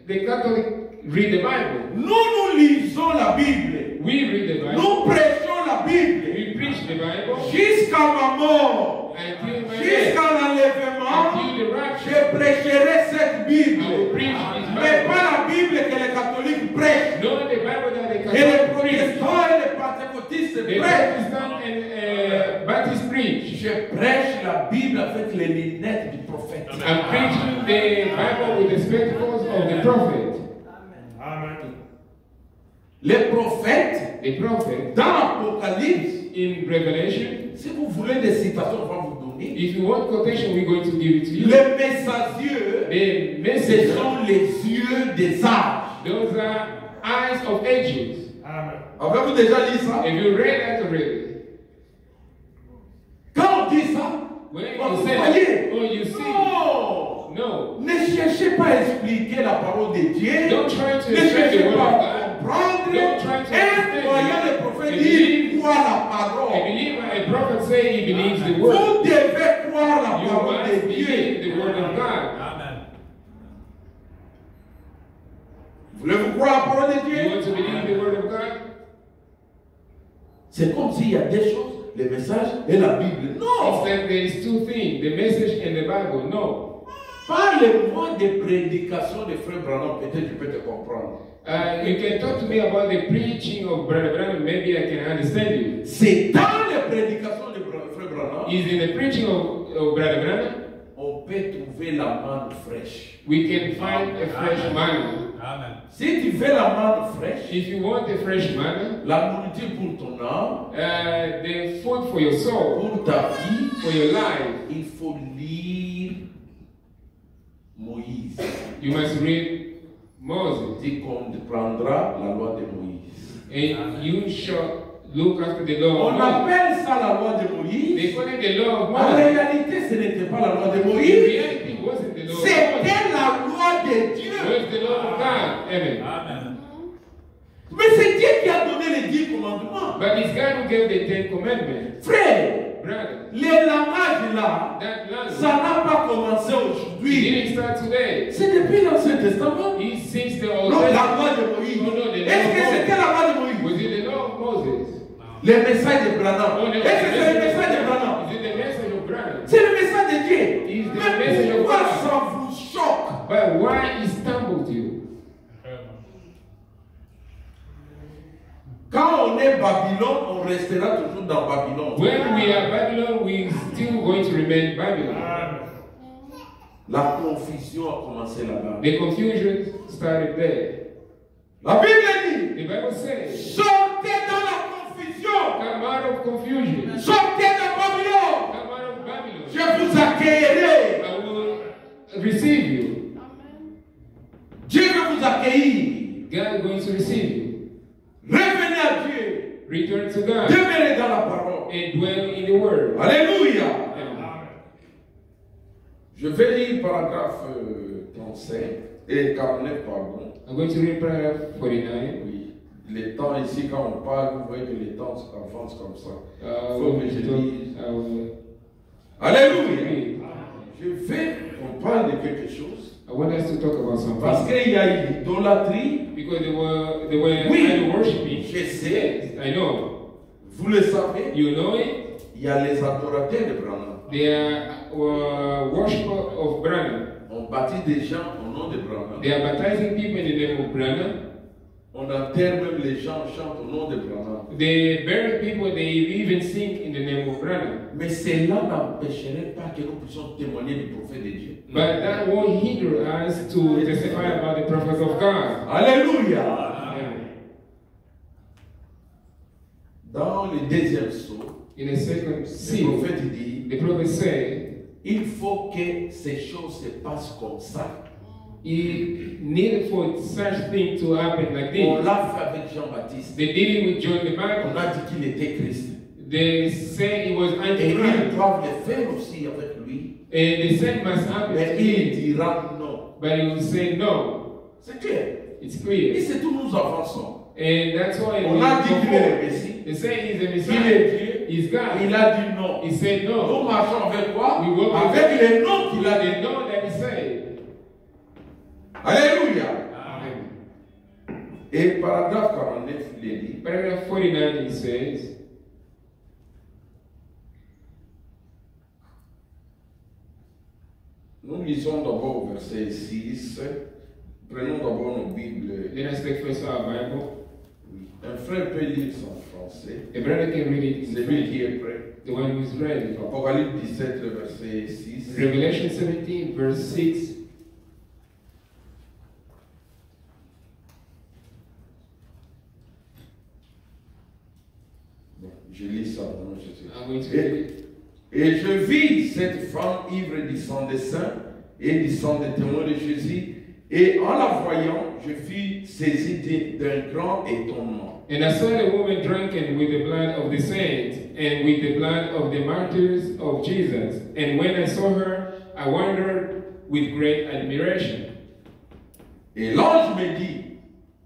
the Catholic read the Bible. Nous lisons la Bible. We read the Bible. Nous prêchons la Bible. We preach the Bible Jusqu'à ma mort. until my death. Jusqu'à l'enlèvement. Until the rapture. Je prêcherai cette Bible. I will preach this Mais Bible. pas la Bible que les catholiques prêchent. No, the Bible that the Et les Catholic preach. protestants et les pentecôtistes The prêchent. Protestant and Baptist preach. Je prêche la Bible avec les lunettes du prophète. I'm preaching the Bible with the spectacles of the prophet. Les prophètes, The prophet dans l'Apocalypse, in Revelation. si vous voulez des citations, on va vous donner. If you want quotation, we're going to give it to you. Les messagieux, The ce message, sont les yeux des âges. those are eyes of ages. Avez-vous déjà lu ça? Have you read that already? Quand on dit ça, When vous you say, voyez? oh, you see, Non! no. Ne cherchez pas à expliquer la parole de Dieu. Don't try to Ne explain the cherchez word pas of à God. comprendre. Don't try to Un understand. croyant, le prophète A dit, believer- crois la A parole. believer, a prophet say he believes the word. Vous devez croire la You parole must de believe Dieu. the word of God. Amen. Voulez-vous croire la parole de You Dieu? want to believe the word of God? C'est comme s'il y a des choses, les messages et la Bible. It's Non! like there is two things, the message and the Bible. No. Parlez-moi des prédications de Frère Branham, peut-être je peux te comprendre. You can talk to me about the preaching of Brother Branham, maybe I can understand you. C'est dans les prédications de Frère Branham, Is in the preaching of Brother Branham, on peut trouver la manne fraîche. we can find a fresh manna. Amen. Si tu veux la manne fraîche, If you want a fresh manna, la nourriture pour ton âme, the food for your soul, pour ta vie, for your life, il faut lire Moïse. you must read Moses. Tu comprendras la loi de Moïse. And you shall look after the law On of Moses. appelle ça la loi de They Moïse. call it the law of En Moses. réalité, ce n'était pas la loi de In Moïse. reality, it wasn't the law of Moses. C'était la loi de It Dieu. was the law of God. Amen. Amen. Mais c'est Dieu qui a donné les 10 commandements. But it's God who gave the 10 Commandments. Frère, Brother, les langages là, that language, ça n'a pas commencé it aujourd'hui. didn't start today. C'est depuis l'Ancien Testament. It's since the Old Non, la Testament. loi de Moïse. No, no, the law Est-ce que of c'était Moses. la loi de Moïse? Was it the law of Moses? Le message de Branham. Oh, no, Est-ce que c'est le message de Branham? Is it the message of Branham? C'est le message de Dieu. Is the Mais message of pourquoi God. ça vous choque? But why it stumbled you? Quand on est Babylone, on restera toujours dans Babylone. When we are Babylon, we still going to remain Babylon. La confusion a commencé là-bas. The confusion started there. La Bible The dit, Bible says, sortez dans la confusion. come out of confusion. Sortez de Babylone. Come out of Babylon. Je vous accueillerai. I will receive you. Dieu veut vous accueillir. God is going to receive you. Revenez à Dieu. Return to God Demeurez dans la parole. and dwell in the Word. Alléluia. Amen. Je vais lire paragraphe 35 et 49, pardon. I'm going to read paragraph 49. Oui. Les temps ici, quand on parle, vous voyez que les temps avancent comme ça. We'll talk, Alléluia. read. Je veux qu'on parle de quelque chose. I want us to talk about something. Parce qu'il y a une idolâtrie. Because they were Oui. idol worshiping. Je sais. Yes, I know. Vous le savez. You know it. Il y a les adorateurs de Branham. They are worshippers of Branham. On baptise des gens au nom de Branham. They are baptizing people in the name of Branham. On enterre même les gens, chantent au nom de Branham. They bury people, they even sing in the name of Branham. Mais cela n'empêcherait pas que nous puissions témoigner du prophète de Dieu. But that won't hinder us to testify about the prophets of God. Alléluia. Amen. Dans le deuxième saut, In the second le seal, prophète dit, the prophet said, il faut que ces choses se passent comme ça He needed for such thing to happen like On this. l'a fait avec Jean-Baptiste. They did it with John the On Baptist. a dit qu'il était Christ. They say it was Et ils Antichrist. doivent le faire aussi avec lui. And they said must happen Mais to il him. dira non. But he will say no. C'est clair. It's Et clear. c'est tout, nous avançons. And that's why On a dit qu'il est le Messie. they say he's a Il Messiah. est Dieu. He's God. Il a dit non. He said Nous no. marchons avec quoi? We walk with Avec les noms qu'il a They dit. know that he said. Alléluia. Amen. Et paragraphe 49, il est dit. Paragraph 49 he says, Nous lisons d'abord au verset 6. Prenons d'abord nos Bibles. let us take first our Bible. Oui. Un frère peut lire ça en français. A brother can read it in C'est lui French. qui est prêt. The one who is ready. Apocalypse 17, le verset 6. Revelation 17, verse 6. Bon, je lis ça. Non, je sais. I'm going to read it. Et je vis cette femme ivre du sang des saints et du sang des témoins de Jésus. Et en la voyant, je fus saisi d'un grand étonnement. And I saw the woman drunken with the blood of the saints and with the blood of the martyrs of Jesus. And when I saw her, I wondered with great admiration. Et l'ange me dit,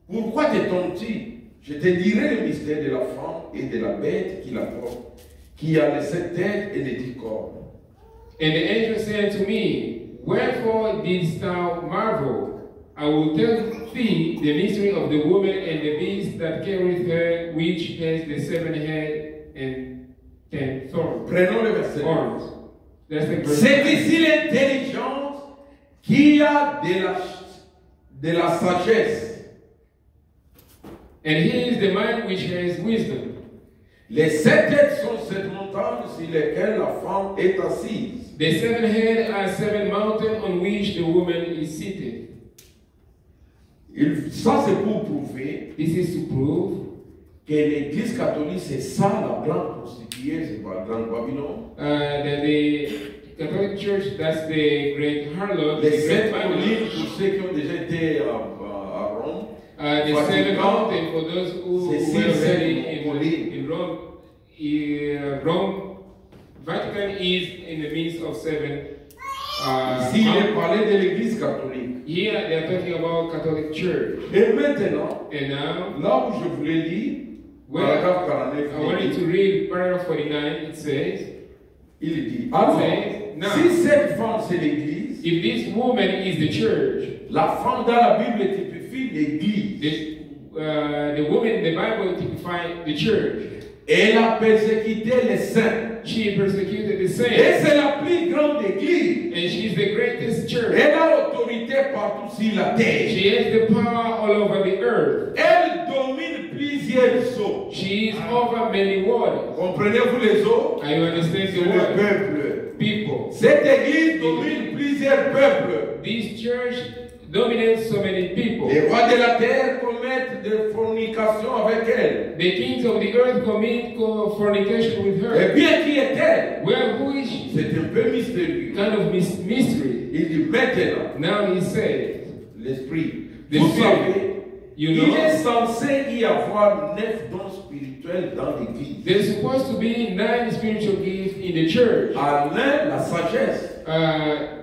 pourquoi t'étonnes-tu? Je te dirai le mystère de la femme et de la bête qui la porte, qui a les 7 têtes et les 10 cornes. And the angel said to me, wherefore didst thou marvel? I will tell thee the mystery of the woman and the beast that carrieth her, which has the 7 heads and 10 thorns. Prenons le verset. Horns. That's the verse. C'est ici l'intelligence qui a de la sagesse. And here is the man which has wisdom. Les 7 têtes sont 7 montagnes sur lesquelles la femme est assise. The 7 heads are 7 mountains on which the woman is seated. Ça, c'est pour prouver This is to prove que l'Église catholique, c'est ça la grande prostituée, c'est pas la grande Babylone. that the Catholic Church, that's the great harlot, Les the 7 great Babylon. collines, pour ceux qui ont déjà été à Rome, The Vatican, 7 mountains for those who c'est were six already collines. in Rome. Rome, Vatican is in the midst of 7. Ici, il est parlé de l'Église catholique. Here they are talking about Catholic Church. Et maintenant, And now, là où je voulais lire, well, paragraphe 49, I wanted to read paragraph 49. It says, il dit, alors, now, si cette femme c'est l'Église, if this woman is the church, la femme dans la Bible typifie l'Église. the woman in the Bible typifies the church. Elle a persécuté les saints. She persecuted the Et saints, c'est la plus grande Église. and she's the greatest church. Elle a autorité partout sur la terre. She has the power all over the earth. Elle domine plusieurs eaux. She is over many waters. Comprenez-vous les eaux? I understand C'est the le word. peuple. People. Cette Église domine plusieurs peuples. This church dominates so many people. Les rois de la terre commettent des fornications avec elle. The kings of the earth commit fornication with Et her. bien qui est-elle? Well, who is she? C'est un peu mystérieux. Kind of mystery. Il dit maintenant, Now he says, l'esprit. The Vous spirit. savez, you il know, est censé y avoir 9 dons spirituels dans l'église. there's supposed to be 9 spiritual gifts in the church. À l'un, la sagesse.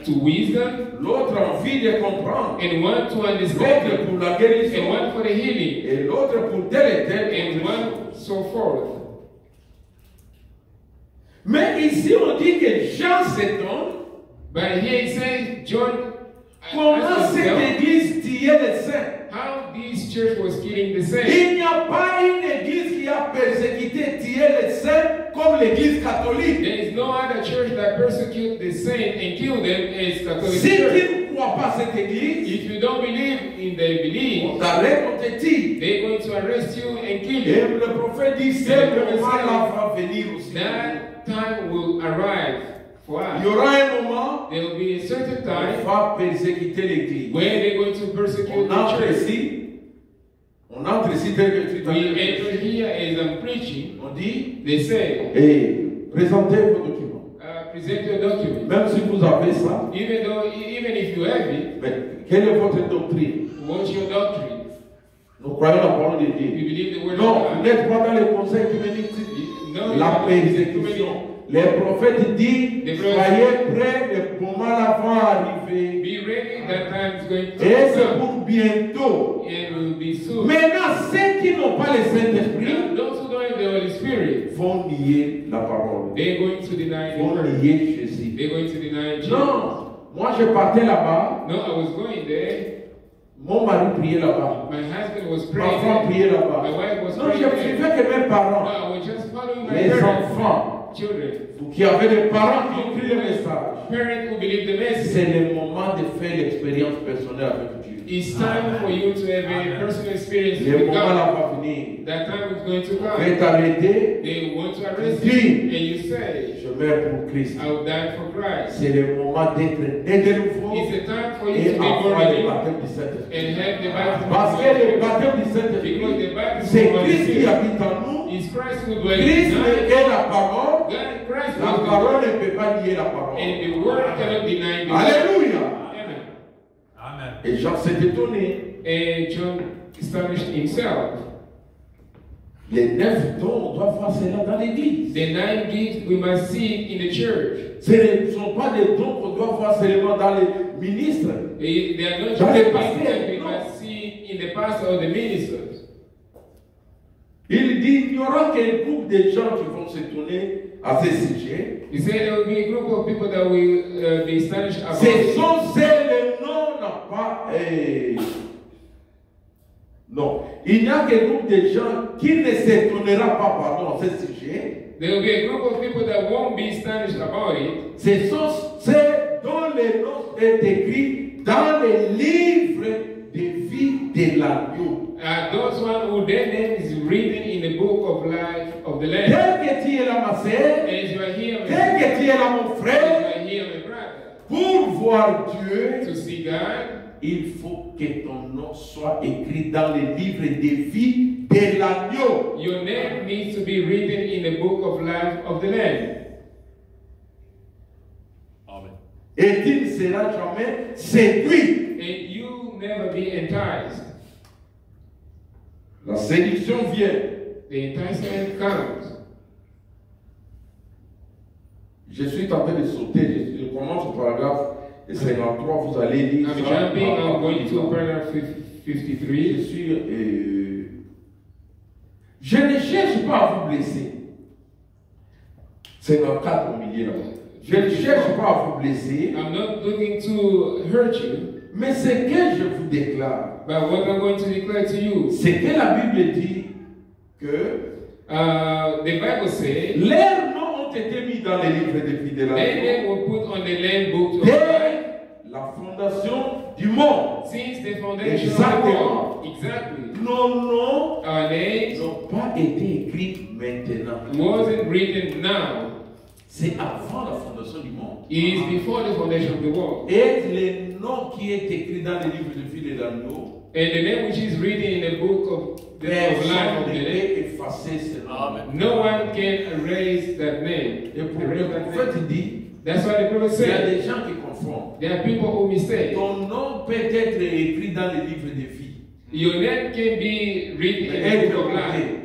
To wisdom, L'autre, envie de comprendre. and one to L'autre, understand, pour la and guérison. one for the healing, Et l'autre, pour tel et tel. and one so forth. Mais ici, on dit que Jean s'étonne. But here it says, John Comment asked cette himself église tuait les saints? how this church was killing the saints. Il n'y a pas une église qui a persécuté, tué les saints comme l'église catholique. There is no other church that persecute the saints and kill them as Catholic Si Church. tu ne crois pas cette église, If you don't believe in their on belief, t'arrête, on te tue. they're going to arrest you and kill Et you. le prophète dit, ce moment-là va venir aussi. That time will arrive for Il y us. aura un moment There will be a certain où time on va persécuter l'église. where they're going to persecute On the entre church. ici, tel que tu We t'as enter here as I'm preaching. On dit, They say, présentez vos documents. present your document. Même si vous avez ça, Even if you have it, mais Quelle est votre doctrine? What's your doctrine? Nous croyons la parole de You Dieu. believe the word Non, of vous God? n'êtes pas dans les conseils œcuméniques. No, La persécution. Les prophètes disent, soyez prêts, le moment là va arriver. Be ready, that time is going to Et c'est come. pour bientôt. It will be soon. Maintenant, ceux qui n'ont pas le Saint-Esprit Now, those who don't have the Holy Spirit, vont nier la parole. they're going to deny the Vont word. nier Jésus. They're going to deny Jesus. Non, moi je partais là-bas. No, I was going there. Mon mari priait là-bas. My husband was Ma femme praying. priait là-bas. My wife was Non, je praying. suivais que mes No, parents, I was just following my les parents, enfants, children. vous qui avez des parents qui ont pris le message. Parents who believe the message. C'est le moment de faire l'expérience personnelle avec Dieu. It's time for you to have a personal experience Le with moment là God. va venir. That time is going to Vous come. êtes arrêté. They want to arrest Dis. you, and you say, Je meurs pour Christ. I will die for Christ. C'est le moment d'être né de nouveau It's a time for you et to be born avoir le again baptême du Saint-Esprit. and have the baptism Parce of que le the Spirit. baptême du Because Saint-Esprit, the baptism c'est of the Christ qui Spirit habite en nous. is Christ who dwells Christ in us. est la parole. God, Christ La is the parole word, ne peut pas nier la parole. and the word cannot deny the word. Alléluia. Amen. Amen. Et Jean s'est étonné. And John established himself. Les 9 dons, on doit voir cela dans l'église. The 9 gifts we must see in the church. Ce ne sont pas des dons qu'on doit voir seulement dans les ministres. They are not just Dans les the pasteurs, gifts that we non. must see in the pastor or the ministers. Il dit il n'y aura qu'un groupe de gens qui vont s'étonner à ce sujet. He said there will be a group of people that will be astonished about Ce it. sont ceux, le nom n'a pas. Non. Il n'y a qu'un groupe de gens qui ne s'étonnera pas, pardon, à ce sujet. There will be a group of people that won't be astonished about it. Ce sont ceux dont le nom est écrit dans le livre de vie de l'agneau. Those one who their name is written in the book of life of the Lamb. Tel que tu es là, ma sœur, As you are here, tel my que tu es là, mon as frère, you are here, my brother, pour voir Dieu, to see God, il faut que ton nom soit écrit dans le livre de vie de l'agneau. your name needs to be written in the book of life of the Lamb. Amen. Et tu ne seras jamais séduit. And you never be enticed. La séduction vient. The enticement comes. Je suis tenté de sauter. Je commence au paragraphe 53. Vous allez lire I'm ça. jumping, I'm going to paragraph 53. Je suis. Je ne cherche pas à vous blesser. 54 au milieu là. Je ne cherche pas à vous blesser. I'm not looking to hurt you, Mais ce que je vous déclare, but what I'm going to declare to you, c'est que la Bible dit que the Bible says, leurs noms ont été mis dans les livres de vie de la their vie name were put on the Lamb book of life dès la fondation du monde. since the foundation of Exactement. the world. Exactly. Nos noms Our names n'ont pas été écrits maintenant. wasn't written now. C'est avant la fondation du monde. It is before the foundation of the world. Et le nom qui est écrit dans les livres de vie de l'agneau, And the name which is written in the book of life personne of ne the Lamb, peut effacer ce nom. Amen. no one can erase that name. Et pour Erase le that name. prophète dit, That's why the prophet il y a said, des gens qui confondent. there are people who mistake. Ton nom peut être écrit dans les livres de vie. Your name can be written in the Être book of life. écrit.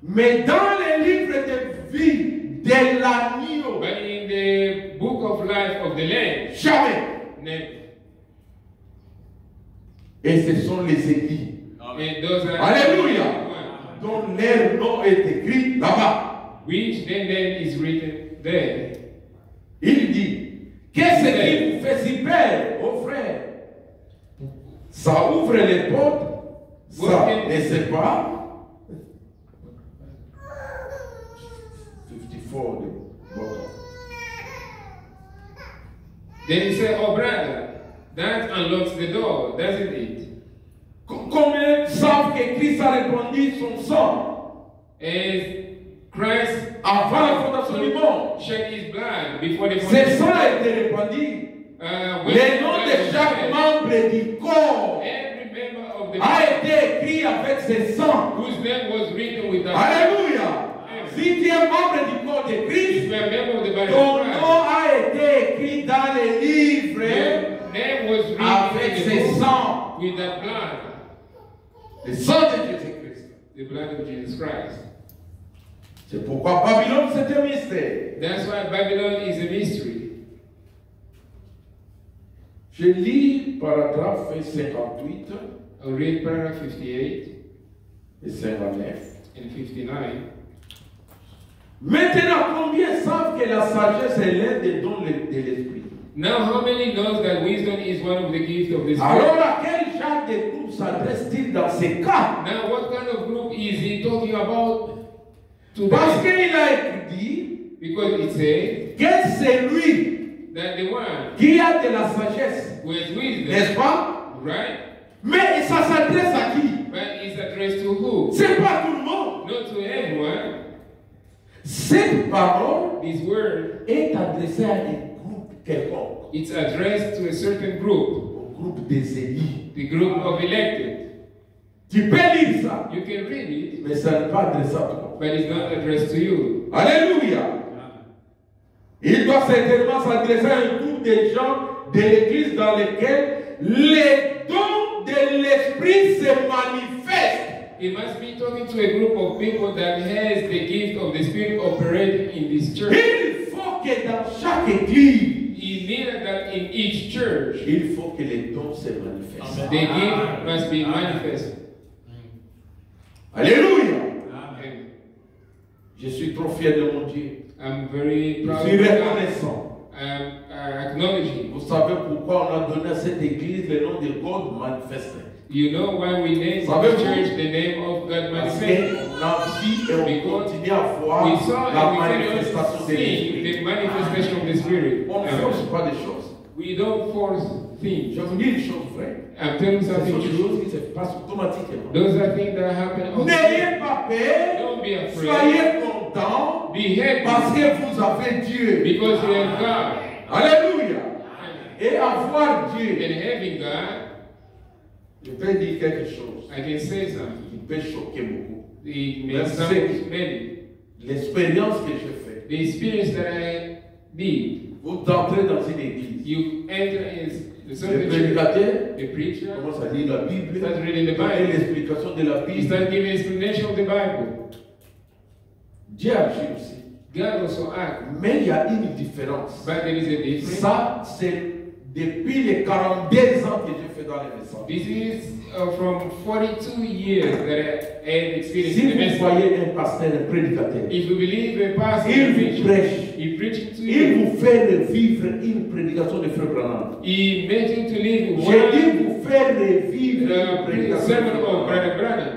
Mais dans les livres de vie de l'agneau, But in the book of life of the Lamb, jamais. never. Et ce sont les églises And those are Alléluia. dont leur nom est écrit là-bas. which their name is written there. Il dit, qu'est-ce qui vous fait si peur, ô frère? Ça ouvre les portes, ça, n'est-ce pas? 54, the bottom. Then he said, oh brother, that unlocks the door, doesn't it? Combien savent que Christ a répandu son sang As Christ avant la fondation du monde? shed his blood before the Ce foundation. sang a été répandu. When Le nom blood de was chaque shed, membre du corps every member of the a été écrit avec ce sang. whose name was written with that. Alléluia. Si tu es membre du corps de If Christ, you are a member of the body ton of Christ, nom a été écrit dans les livres your name was written avec in ce sang, with that blood, le sang de Jésus-Christ. the blood of Jesus Christ. C'est pourquoi Babylone, c'est un mystère. That's why Babylon is a mystery. Je lis paragraphe 58 I'll read paragraph 58 et 59. and 59. Maintenant, combien savent que la sagesse est l'un des dons de l'esprit? Now, how many knows that wisdom is one of the gifts of the Spirit? Alors, à quel genre de groupe s'adresse-t-il dans ces cas? Now, what kind of group is he talking about Parce today? qu'il a dit Because it says que c'est lui that the one qui a de la sagesse, who has wisdom, n'est-ce pas? right? Mais ça s'adresse à qui? But it's addressed to who? C'est pas tout le monde. Not to everyone. Cette parole This word, est adressée à un groupe quelconque, it's addressed to a certain group, au groupe des élus. the group of elected. Tu peux lire ça, You can read it, mais ça n'est pas adressé à toi. but it's not addressed to you. Alléluia. Il doit certainement s'adresser à un groupe de gens de l'église dans lequel les dons de l'esprit se manifestent. He must be talking to a group of people that has the gift of the Spirit operating in this church. Il faut que dans chaque église, He needed that in each church. il faut que les dons se manifestent. The gift must be manifested. Alléluia. And Je suis trop fier de mon Dieu. I'm very Je proud suis of God. reconnaissant. I acknowledge Him. Vous savez pourquoi on a donné à cette église le nom de God manifesté? You know why we named the Savez-vous? church the name of God Parce Manifest? qu'on a vu et on Because continue à voir We saw la and we manifestation can de see l'esprit. the manifestation of the Spirit. On ne force pas des choses. We don't force things. Je vous dis une chose vraie. I'm telling you Ce sont something des true. choses qui se passent automatiquement. Those are things that happen automatically. N'ayez pas peur. Don't be afraid. Soyez contents Be happy parce que vous avez Dieu. because you have God. Alléluia. Et avoir Dieu. And having God, Je peux dire quelque chose I can say something. qui peut choquer beaucoup. It may Let's sound say- many. L'expérience que je fais. The experience that I did, Vous entrez dans une église. you enter in the Le certain church, prédicateur the preacher, commence à lire la Bible. starts reading the Donner Bible. l'explication de la He Bible. starts giving explanation of the Bible. Dieu agit aussi. God also acts. Mais il y a une différence. But there is a difference. Ça, c'est depuis les 42 ans que j'ai fait dans les messages. This is from 42 years that I have experienced Si the vous message. voyez un pasteur, un prédicateur, If you believe a pastor, il vous prêche, he preaching to il you. vous fait revivre une prédication de Frère Branham. He made you to live J'ai dit one vous faire revivre une prédication de sermon Frère of Branham. Brother Branham.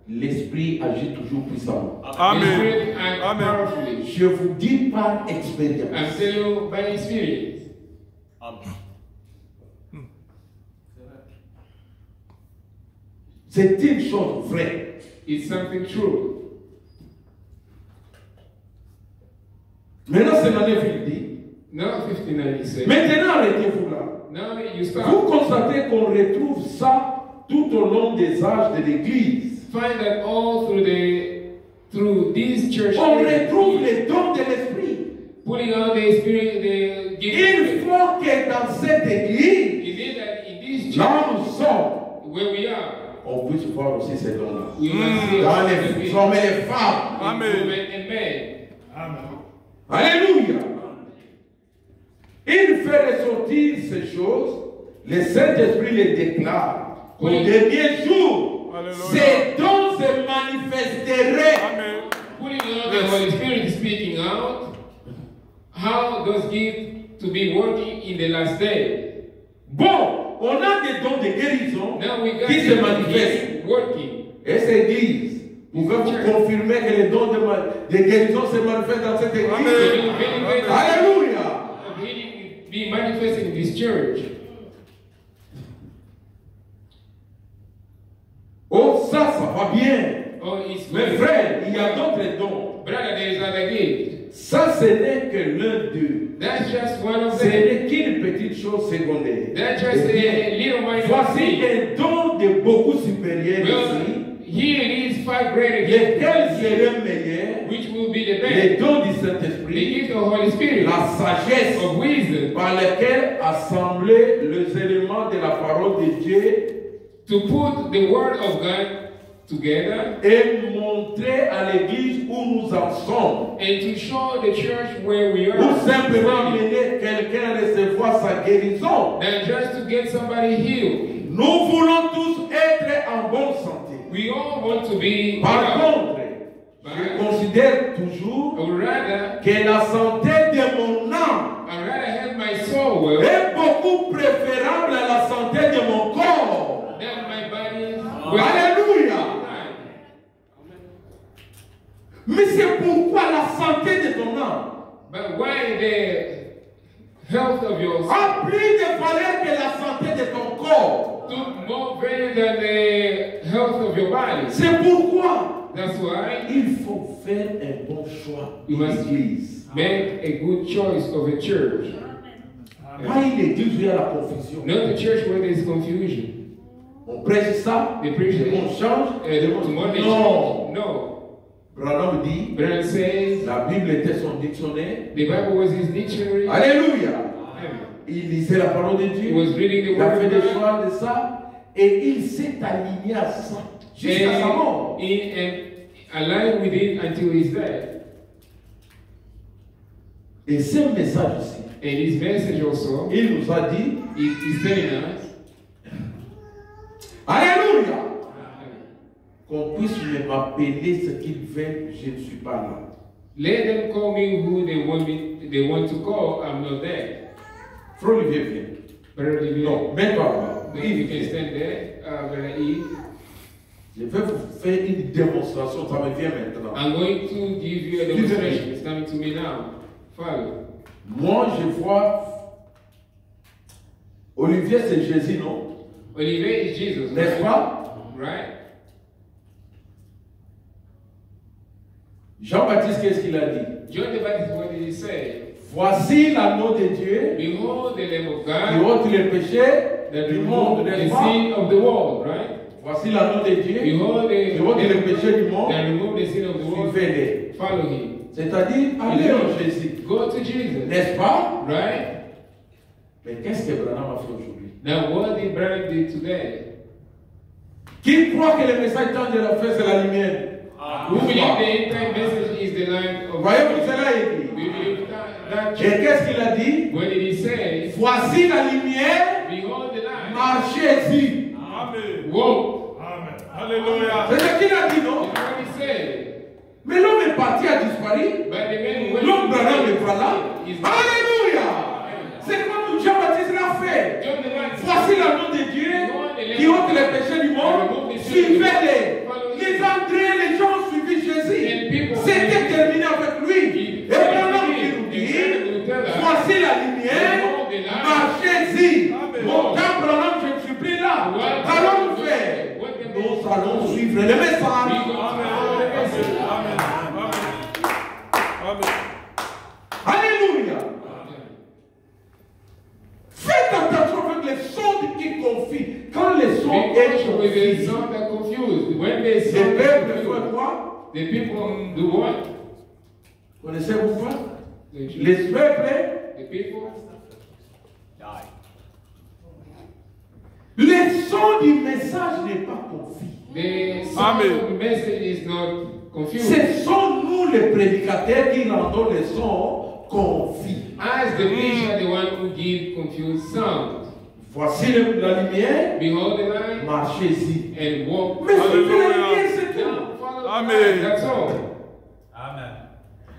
L'esprit agit toujours puissamment. The Spirit acts powerfully. Je vous dis par expérience. I'm telling you by experience. C'est une chose vraie. It's something true. Maintenant, c'est l'année dit. Now 59 is saying. Maintenant, arrêtez-vous là. Now you Vous start. constatez qu'on retrouve ça tout au long des âges de l'Église. Find that all through this church. On retrouve les dons de l'Esprit. Pulling out the Spirit, the Il gift. faut que dans cette Église, You need that in this church là où nous sommes, where we are. on puisse voir aussi ces dons-là. We must see Dans all les the hommes et les femmes. women and men. Alléluia. Il fait ressortir ces choses. Le Saint-Esprit les déclare. Au Oui. dernier jour, Alléluia. ces dons se manifesteraient. Putting out the Holy Spirit speaking out, how those gifts to be working in the last day. Bon, on a des dons de guérison Now we got qui se manifestent. gifts working. Et cette église, pouvez-vous confirmer que les dons de guérison se manifestent dans cette église? Amen. Alléluia. Of healing be manifesting in this church. Oh, ça va bien. Oh, it's Mes good. frères, il y a d'autres dons. Brother, there is other gift. Ça, ce n'est que l'un d'eux. That's just one of Ce them. n'est qu'une petite chose secondaire. That's just Eh bien, a little minor voici thing. un don de beaucoup supérieur Well, ici. here it is 5 far greater gift, lesquels seraient meilleurs, which will be the les best. dons du The Saint-Esprit, gift of Holy Spirit, la sagesse of wisdom, par laquelle assembler les éléments de la parole de Dieu to put the word of God together et montrer à l'église où nous en sommes. and to show the church where we are. Ou simplement mener quelqu'un à recevoir sa guérison. Than just to get somebody healed. Nous voulons tous être en bonne santé. We all want to be Par healed. contre, je considère toujours I would rather, que la santé de mon âme I'd rather have my soul well est beaucoup préférable à la santé de mon corps. than my body well. Alléluia. Mais c'est pourquoi la santé de ton âme But why the health of your soul a plus de valeur que la santé de ton corps. took more value than the health of your body? C'est pourquoi That's why il faut faire un bon choix You must d'église. make a good choice of a church. Pas une église où il y a la confusion. Not a church where there is confusion. On prêche ça, They preach et on it. change. Tomorrow they Non. change. No. Branham dit, Branham says la Bible était son dictionnaire. the Bible was his dictionary. Alléluia. Amen. Il lisait la parole de He Dieu. was reading the Il a word fait of des God. choix de ça. Et il s'est aligné à ça. Jusqu'à sa mort. And aligned with it until his death. Et ce message aussi, And his message also il nous a dit, is telling us Alléluia, qu'on puisse m'appeler ce qu'ils veulent, je ne suis pas là. let them call me who they want to call. I'm not there. Frère Olivier, viens. Brother Olivier, Non, mets-toi là. maybe you can stand there. Brother Eve, Je vais vous faire une démonstration, ça me vient maintenant. I'm going to give you a demonstration. It's coming to me now. Follow. Moi, je vois Olivier, c'est Jésus, non? Olivier is Jesus, N'est-ce right? pas? Right? Jean-Baptiste, qu'est-ce qu'il a dit? John the Baptist, what did he say? Voici l'agneau de Dieu Behold the Lamb of qui God ôte les péchés that du removed monde, the n'est-ce pas? sin of the world, right? Voici l'agneau de Dieu Behold qui ôte les péchés du monde. that removed the sin of the world. Suivez-les. Follow him. C'est-à-dire, allez en Jésus. Go to Jesus, N'est-ce pas? right? Mais qu'est-ce que Branham a fait aujourd'hui? Now what did Branham do today? Qui croit que le message temps de la fin, c'est la lumière? Who believe the end-time message is the light of Voyez-vous cela, il We dit. believe that Et qu'est-ce qu'il a dit? What did he say? Voici la lumière, Behold the light. marchez-y. Amen. Whoa. Amen. Alléluia. C'est ce qu'il a dit, non? That's what he said. Mais l'homme est parti, a disparu. But the man went L'homme Branham n'est pas là. Is Alléluia. C'est comme Jean-Baptiste l'a fait. John the Baptist. Voici l'agneau de Dieu qui ôte les péchés du monde. Suivez-les. Les André, les gens ont suivi Jésus. C'était terminé avec lui. Et Branham qui nous dit, voici la lumière, marchez-y. Mon temps, Branham, je ne suis plus là. Allons faire. Nous allons suivre le message. Amen. Amen. Alléluia. Faites attention avec les sons qui confient. Quand les sons Because with the confient, sound that confused. When they les sound peuples that font confused, quoi? the people do what? Connaissez-vous quoi? They should- Les peuples, The people les sons du message n'est pas confus. the sound Amen. of the message is not confused. Ce sont nous les prédicateurs qui rendons les sons confus. As the preacher, the one who give confused sound. Voici la lumière, Behold the light marchez-y. and walk. Mais c'est que la Alléluia. lumière, c'est tout. Now follow Amen. the light. That's all. Amen.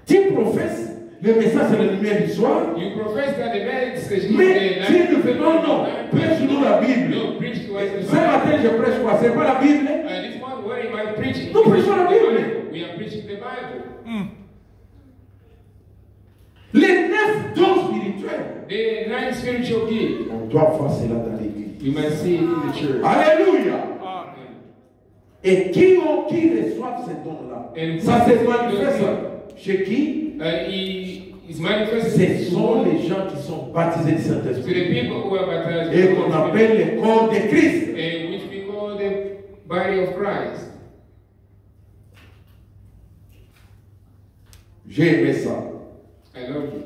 Tu professes, le message c'est la lumière du soir. You profess that the message is Mais the tu ne fais pas, non, prêche-nous la Bible. No, preach to us the Ce Bible. matin, je prêche quoi? C'est pas la Bible. This one, what am I preaching? Nous prêchons la Bible. We are preaching the Bible. Les 9 dons spirituels. The 9 spiritual gifts. On doit voir cela dans l'église. You must see it in the church. Alléluia. Amen. Et qui reçoivent ces dons-là? And Ça se who- manifeste chez qui? He is manifested Ce sont les gens qui sont baptisés du to the Saint-Esprit people who are baptized et in the qu'on Holy appelle le corps de Christ. Spirit, and which we call the body of Christ. J'ai aimé ça. I love you.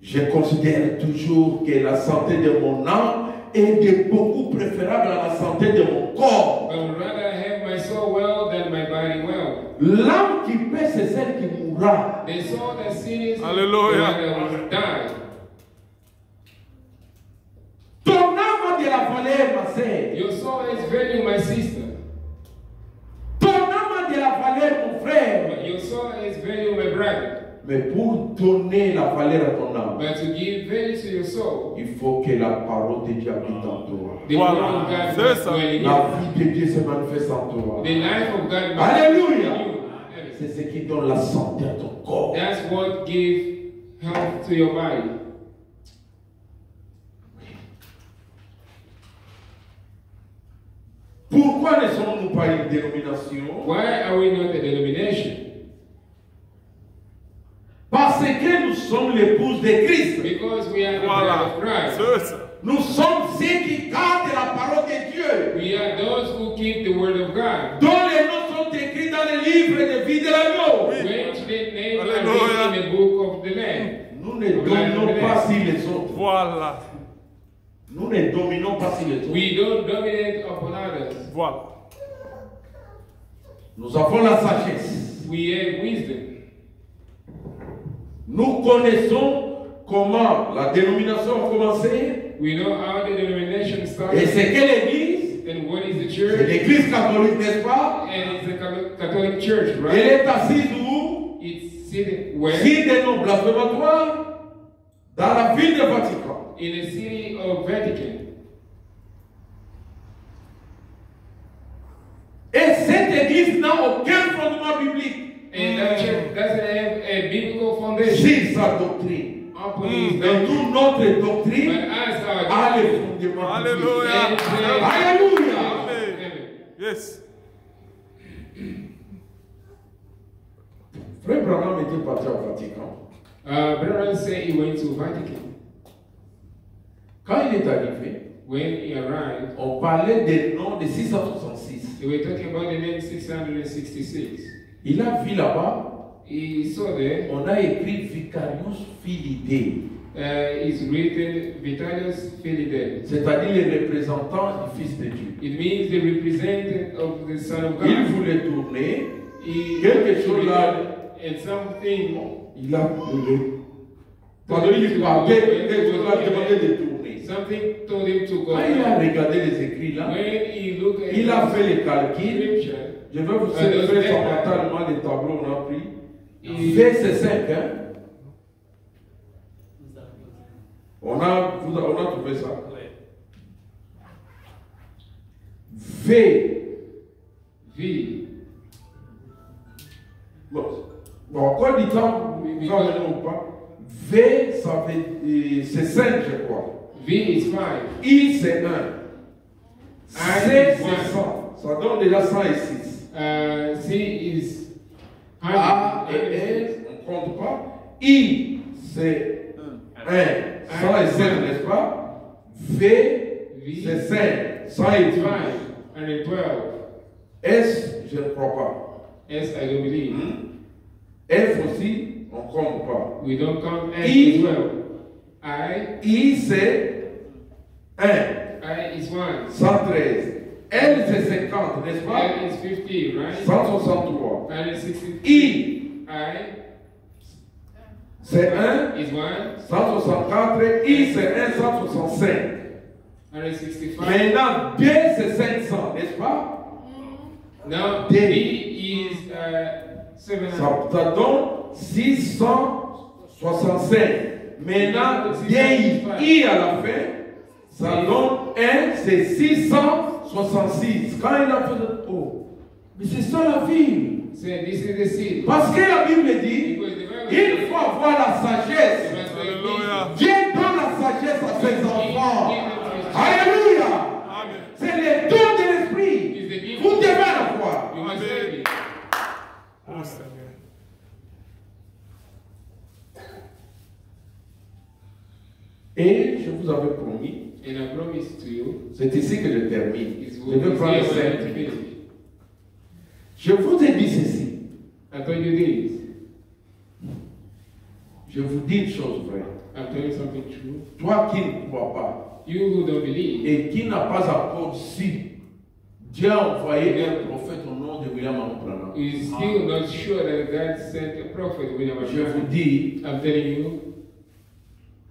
Je considère toujours que la santé de mon âme est de beaucoup préférable à la santé de mon corps. But rather have my soul well than my body well. L'âme qui paie, c'est celle qui mourra. The soul that sins, Hallelujah. the one that will die. Ton âme a de la valeur, ma sœur. Your soul has value, my sister. Ton âme a de la valeur, mon frère. Your soul has value, my brother. Mais pour donner la valeur à ton âme, But to give value to your soul, il faut que la parole de Dieu habite en toi. the Voilà. word of God C'est must ça. dwell in La you. vie de Dieu se manifeste en toi. The life of God must Alléluia. dwell in you. Amen. C'est ce qui donne la santé à ton corps. That's what gives health to your body. Pourquoi ne sommes-nous pas une dénomination? Why are we not a denomination? Parce que nous sommes l'épouse de Christ. Because we are the Voilà. bride of Christ. C'est ça. Nous sommes ceux qui gardent la parole de Dieu, We are those who keep the word of God. dont les noms sont écrits dans le livre de vie de l'agneau. Which the names are Hallelujah. written in the book of the Lamb. Nous ne dominons pas sur les autres. Voilà. Nous ne dominons pas sur les autres. We don't dominate upon others. Voilà. Nous avons la sagesse. We have wisdom. Nous connaissons comment la dénomination a commencé. We know how the denomination Et started. c'est que l'Église, And what is the c'est church? l'Église catholique, n'est-ce pas? And it's the Catholic Church, Elle right? est assise où? It's seated where? Sur des noms blasphématoires dans la ville de Vatican. In the city of Vatican. Et cette Église n'a aucun fondement biblique And that church doesn't have a biblical foundation sur sa doctrine. upon its Mais doctrine. toute notre But doctrine as our a les doctrine, fondements. Alléluia. Alléluia. Amen. Yes. Frère Branham était parti au Vatican. Brother said he went to Vatican. Quand il est arrivé, When he arrived, on parlait des noms de 666. they were talking about the name 666. Il a vu là-bas, He saw there, on a écrit Vicarius Filii, is written Vitalis Filides. c'est-à-dire les représentants du Fils de Dieu. It means the representative of the Son of Il God. voulait tourner, He quelque chose là, and something. il a pendant qu'il parlait, quelque chose là demandé de tourner. Something told him to go. Quand il a regardé les écrits là, When he looked at il a the fait les calculs. scripture, Je vais vous célébrer fondamentalement les tableaux qu'on a pris. he, Verset 5, hein? On a trouvé ça. V. V. Bon, encore du temps, Oui, quand même ou pas. V, ça veut c'est 5, je crois. V is 5. I, c'est 1. C, I, c'est one. 100. Ça donne déjà 106. C is 100. A et S, on ne compte pas. I, c'est 1. 107, n'est-ce pas? V, c'est 5. 108. 5. And then 12. S, je ne crois pas. S, I don't believe. F aussi, on ne compte pas. We don't count S I. as well. I I, c'est 1. is 1. 113. L, c'est 50, n'est-ce pas? L is 50, right? 163. And then 60. I, I c'est 1. is 1. 164. I, c'est 1. 165. And then 65. Maintenant, D, c'est 500, n'est-ce pas? Now, D. D is 700. Ça donne 665. Maintenant, DI à la fin, ça donne 1, c'est 666. Quand il a fait oh, mais c'est ça la vie. So this is the seed. Parce que la Bible dit, Because the Bible il says, faut avoir la sagesse. you must have Alléluia. wisdom. Dieu donne la sagesse à ses enfants. Give it to his Alléluia. Amen. C'est le don de l'esprit. Is the gift. Vous devez l'avoir. You must have it. Oh Seigneur. Et je vous avais promis, And I promise to you, c'est ici que je termine. is Je vais prendre 5 to minutes. finish. Je vous ai dit ceci. I told you this. Je vous dis une chose vraie. I'm telling you something true. Toi qui ne crois pas You who don't believe, et qui n'a pas encore si Dieu a envoyé un prophète au nom de William Branham, is still not sure that God sent a prophet William je vous Branham. dis, I'm telling you,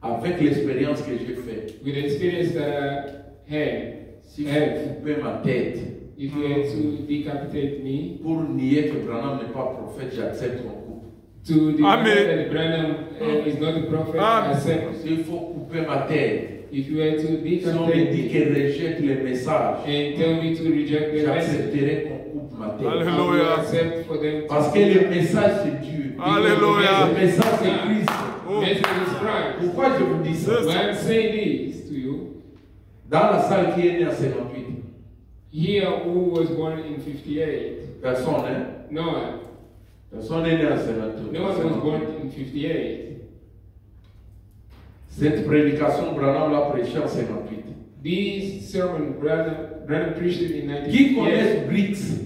avec l'expérience que j'ai faite, with the experience that I had, si vous coupez ma tête if you had to decapitate me, pour nier que Branham n'est pas prophète, j'accepte ton couple. to deny Amen. that Branham is not a prophet, I accept. S'il faut couper ma tête, If you had to si on me decapitate dit me qu'elle rejette les messages, and tell me to reject the message, j'accepterai qu'on coupe ma tête. I will Alléluia. accept for them Parce que le message c'est Dieu. Alléluia. Le message c'est Christ. Oh. Message is Christ. Pourquoi je vous dis ça? When I'm saying this to you, Dans la salle qui est née en 58, here who was born in 58, personne, hein? no one. Personne n'est né en 58. No one was born in 58. Cette prédication, Branham l'a prêchée en 58. This sermon, Branham preached it in Qui 1958. connaît BRICS?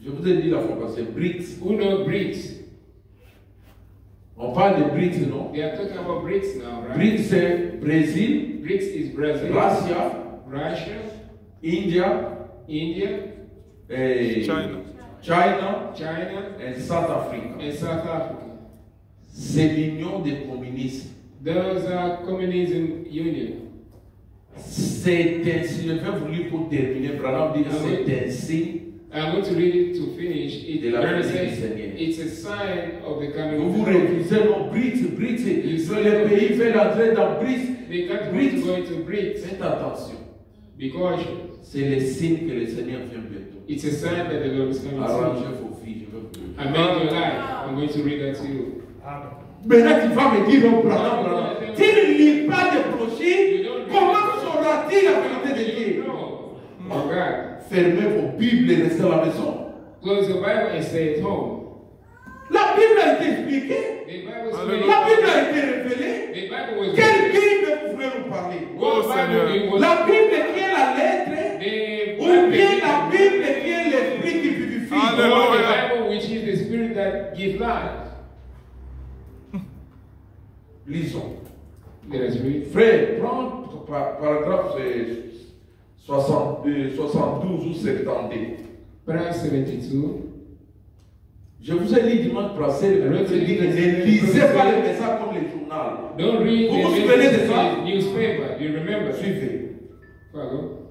Je vous ai dit la fois passée, BRICS. Who know BRICS? On parle de BRICS, non? They are talking about BRICS now, right? BRICS c'est Brésil, BRICS is Brazil, Russia, Russia, India, India, et China. China China, et South Africa. and South Africa. C'est l'union des communistes. Those are communism union. C'est ainsi, je vais vous lire pour terminer. Branham dit que c'est ainsi. I'm going to read it to finish. It De la Branham venue du says Seigneur. it's a sign of the coming Vous of vous the Lord. révisez, non, BRICS, le pays fait l'entrée dans BRICS. They can't BRICS. go into BRICS. Faites attention. Be cautious. C'est le signe que le Seigneur vient bientôt. It's a sign that the Lord is coming Arrangez soon. vos filles, je vais vous le dire. I made your life. I'm going to read that to you. Maintenant, tu vas me dire, oh, Branham. Tu ne lis pas de brochures. Comment saura-t-il la vérité de Dieu? No. Oh God. Fermez vos Bibles et restez à la maison. Close your Bible and stay at home. La Bible a été expliquée. The Bible Hallelujah. La Bible a été révélée. The Bible was Quelle Bible vous voulez nous parler? Oh, Seigneur. La Bible qui est la lettre ou bien la Bible qui est l'esprit qui vivifie? Alléluia. Or the Bible, which is the spirit that gives life. Lisons. Let us read. Frère, prends paragraphe 72 ou 72. Psalm 72. Je vous ai dit dimanche passé, le Dieu dit que ne lisez pas les messages comme les journaux. Don't read Vous vous the souvenez de ça? newspaper. You remember? Suivez. Follow.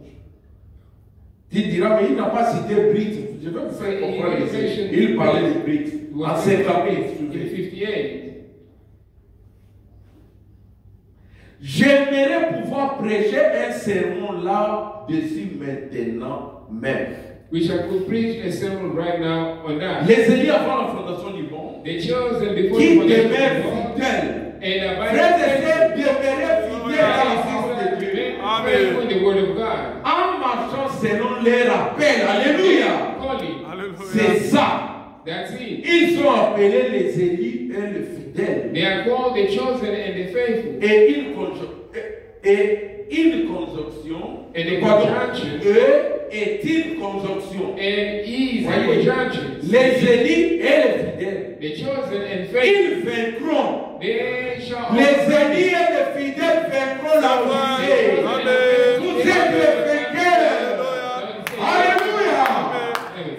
Tu diras, mais il n'a pas cité BRICS. Je vais vous faire comprendre ici. Il parlait de BRICS. En 58. In Suivez. 58. J'aimerais pouvoir prêcher un sermon là-dessus maintenant même. We shall preach a sermon right now on that. Les élus avant la fondation du monde, The chosen before qui the foundation demeurent of the world, fidèles. and abide Frères et sœurs, demeurez fidèles à la parole de Dieu. faithful in the word of God. En marchant selon leur appel. Alléluia. Calling. C'est Alléluia. ça. That's it. Ils sont appelés les élus et les fidèles. They are called the chosen and the faithful. Et une conjonction. And the Pardon. conjunction. Est une conjonction. And is a Voyez. conjunction. Les élus et les fidèles. The chosen and faithful. Ils vaincront. They shall Les élus et les fidèles vaincront la Odyssée. Amen. Vous êtes les vainqueurs. Alléluia.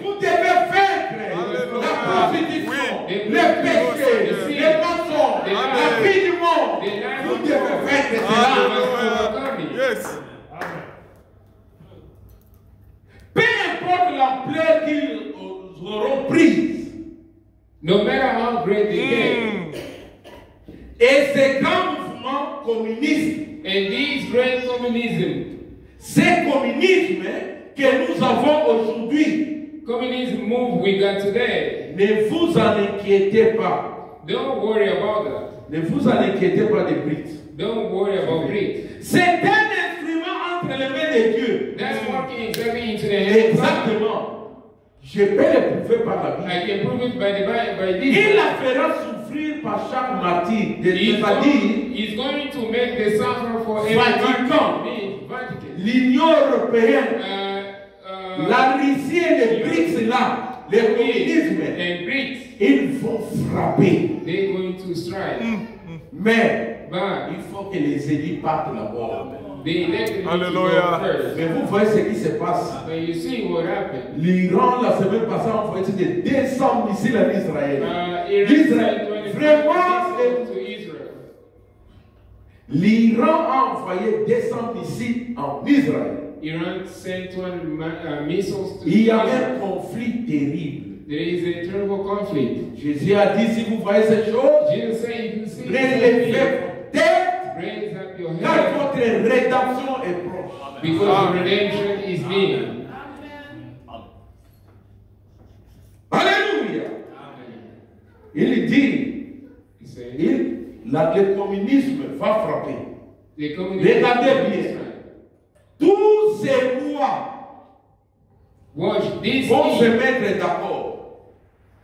Vous devez vaincre la prostitution, les péchés, les mensonges, la vie du monde. Vous devez vaincre cela. Yes. Peu importe l'ampleur qu'ils auront prise. No matter how great they get. Et ces grands mouvements communistes, And these great communism, ces communismes que nous avons aujourd'hui, communism move we got today, ne vous en inquiétez pas. don't worry about that. Ne vous en inquiétez pas des Brites. Don't worry about greed. C'est un instrument entre les mains de Dieu. That's working exactly into the hands of God. Exactement. Je peux le prouver par la I Bible. can prove it by this. Il la fera souffrir par chaque martyr. C'est-à-dire, He's going to make the suffer for Vatican. Vatican. l'Union européenne, Uh, la Russie et les BRICS là, le communisme, and Greeks, ils vont frapper. they're going to strike. Mais But il faut que les élites partent d'abord. they elected to Hallelujah. go first. Mais vous voyez ce qui se passe. But you see what happened. L'Iran, la semaine passée, a envoyé des 200 missiles en Israël. Iran L'Israël, sent 25 vraiment, missiles to Israel. l'Iran a envoyé 200 missiles en Israël. Iran sent 200 missiles to Il y a Israel. un conflit terrible. There is a terrible conflict. Jésus a dit, si vous voyez ces choses, Jesus said, if you see relevez something, vos têtes, raise up your car head, votre rédemption est proche. because redemption is near. Alléluia. Amen. Il dit, He said, le communisme va frapper. the community Regardez bien. Tous ces rois watch this vont se king. mettre d'accord.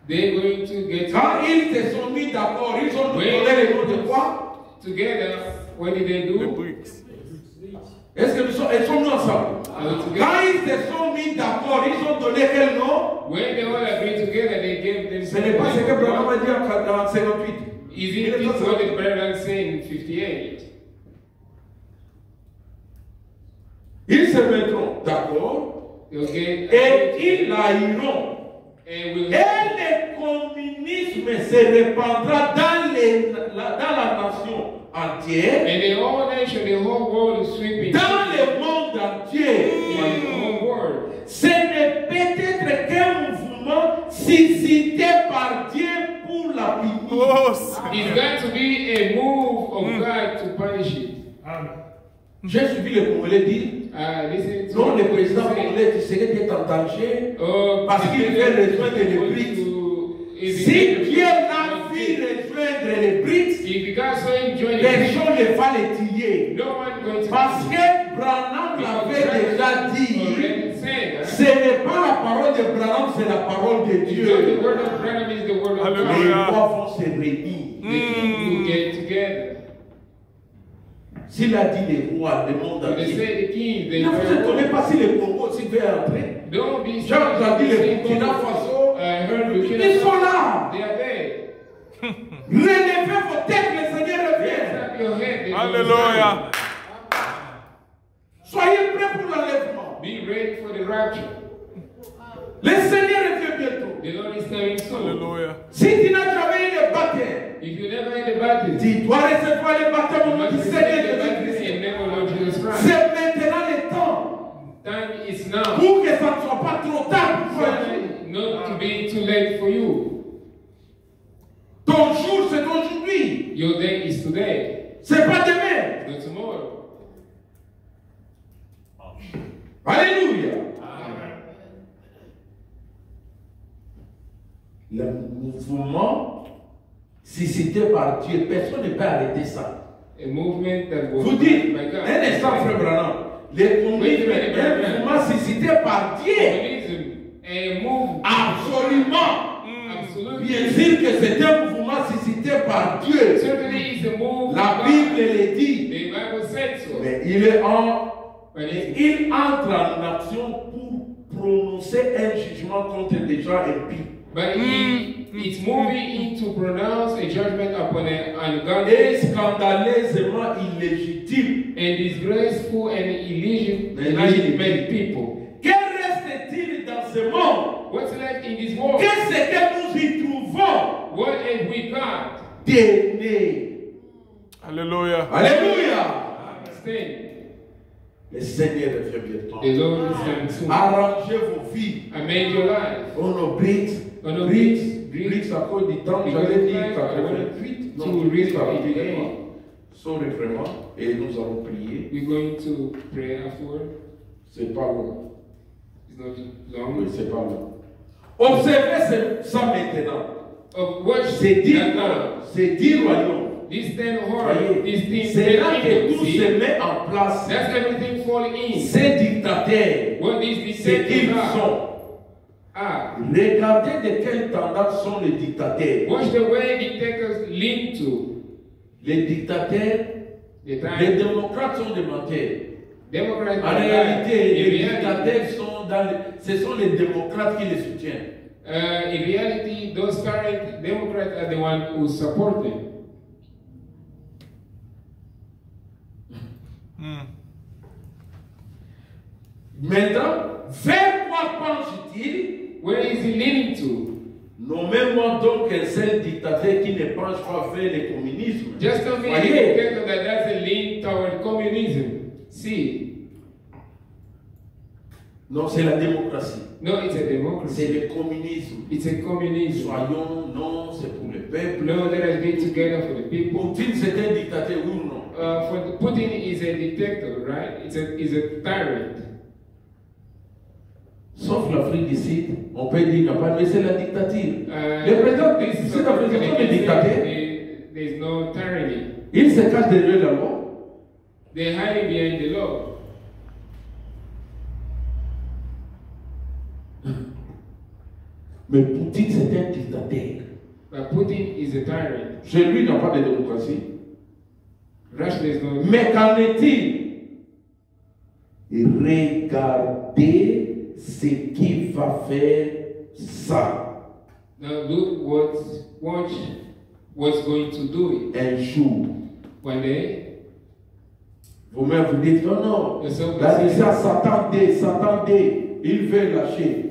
They're going to get Quand ils se sont mis d'accord, ils ont donné le nom de quoi? together. What did they The do? bricks. Est-ce que ils sont mis ensemble? Together. Quand ils se sont mis d'accord, ils ont donné quel nom? When they all agreed together, they gave them. Ce n'est pas ce que Branham a dit en 58. Isn't this what the Brethren say in 58? Ils se mettront d'accord They'll get et ils haïront. and will Et le communisme se répandra dans la nation entière, and the whole nation, the whole world is sweeping dans le monde entier. in the whole world. Ce n'est peut-être qu'un mouvement suscité par Dieu pour la punir. Oh, It's got to be a move of God to punish it. J'ai suivi le Congolais dire, Listen to non, le président what he said. congolais est en danger Oh, parce qu'il veut rejoindre les BRICS. Si Dieu l'a fait rejoindre les BRICS, if God saw him join personne ne va le tuer. no one going to Parce que Branham l'avait déjà dit, already said ce n'est pas la parole de Branham, c'est la parole de the Dieu. word of Branham is the word of Les God. Hallelujah. rois vont se réunir. The king will get together. S'il a dit les rois, le monde When they entier. say the king, they Ne vous étonnez pas si le Congo aussi veut entrer. don't be Jacques a dit le Burkina Faso. I heard Burkina Ils sont Faso. là. They are there. Relevez vos têtes, le Seigneur Raise revient. up your head. hallelujah. Soyez prêts pour l'enlèvement. Be ready for the rapture. Le Seigneur revient bientôt. The Lord is coming soon. Hallelujah. Si tu n'as jamais eu le baptême, If you never had the baptism, tu dois recevoir le baptême au you nom du must Seigneur receive the baptism Jésus-Christ. in the name of Lord Jesus Christ. C'est maintenant le temps Time is now. pour que ça ne soit pas trop tard pour toi. Not to be too late for you. Ton jour, c'est aujourd'hui. Your day is today, C'est pas demain. not tomorrow. Alléluia. Le mouvement suscité par Dieu, personne ne peut arrêter ça. A movement that was Vous dites, by God. un instant, frère Branham, le communisme est un mouvement suscité par Dieu. Communism, a move. Absolument. Absolutely. Bien sûr que c'est un mouvement suscité par Dieu. Certainly is a move. La of Bible God. le dit. The Bible said so. Mais il But entre en action pour prononcer un jugement contre les gens impies. it's moving in to pronounce a judgment upon an ungodly Et scandaleusement illégitime. and disgraceful and illegitimate people. Que reste-t-il dans ce monde? What's left in this world? Qu'est-ce que nous y trouvons? What have we got? Damnés. Hallelujah. Alléluia. Stay. Le Seigneur revient bientôt. The Lord is coming soon. Arrangez vos vies. Amend your life. On nos BRICS. On nos BRICS. BRICS. BRICS à cause du temps, Because j'allais dire I 88. to Non, read BRICS it. rapidement. Sorry vraiment. Et nous allons prier. We're going to pray afterward. C'est pas long. It's not Oui, long. c'est pas long. Observez ça maintenant. Of what C'est 10 that ans. C'est 10 royaumes. This ten horror, Voyez, this thing, c'est là que tout see, se met en place. that's everything falling in. Ces dictateurs, What these c'est qui ils dictators sont. are. Regardez de quelle tendance sont les dictateurs. Watch the way dictators lean to. Les dictateurs, The les time démocrates sont des menteurs. Democrats En are réalité, in les reality, dictateurs sont ce sont les démocrates qui les soutiennent. In reality, those current Democrats are the ones who support them. Maintenant, vers quoi penche-t-il? Where is he leaning to? Nommez-moi donc un seul dictateur qui ne penche pas vers le communisme. Just tell me a Voyez? dictator that doesn't lean toward communism. See? Non, c'est la démocratie. No, it's a democracy. C'est le communisme. It's a communism. Soyons, non, c'est pour le peuple. No, let us be together for the people. Poutine, c'est un dictateur, oui ou non? Putin is a dictator, right? Is a tyrant. Sauf l'Afrique du Sud, on peut dire qu'il n'y a pas, mais c'est la dictature. Le président du Sud-Afrique est un dictateur. There is no tyranny. Il se cache derrière la loi. They hide behind the law. Mais Poutine, c'est un dictateur. But Putin is a tyrant. Chez lui, il n'y a pas de démocratie. Russia is no. Mais qu'en est-il? Regardez ce qu'il va faire ça. Now look what's going to do it. Un jour. One day, Vous-même vous dites, oh non, yourself la will say, Russie s'attendait, il veut lâcher.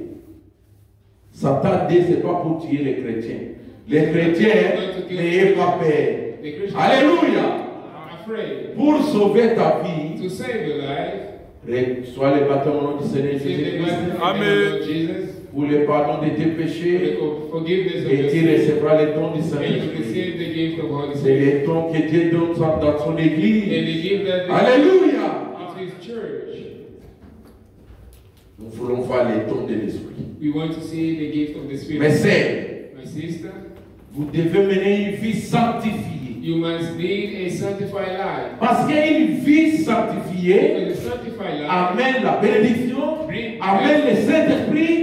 S'attendait, ce n'est pas pour tuer les chrétiens. Les chrétiens n'ayez pas peur. the Christians Alléluia. are afraid Pour sauver ta vie, to save your life. sois le baptême au nom du Seigneur Save the Jésus-Christ life in the name Amen. of Jesus. pour le pardon de tes For péchés the forgiveness of et your tu sins. recevras le don du And you Saint-Esprit. receive the gift of Holy C'est Spirit. le don que Dieu donne dans son And église. the gift that Alléluia. of His church. Nous voulons voir les dons de l'Esprit. We want to see the gift of the Mais Spirit. c'est, My sister, vous devez mener une vie sanctifiée. you must lead a sanctified life. Parce qu'une vie sanctifiée Because a sanctified life amène la bénédiction, amène le Saint-Esprit.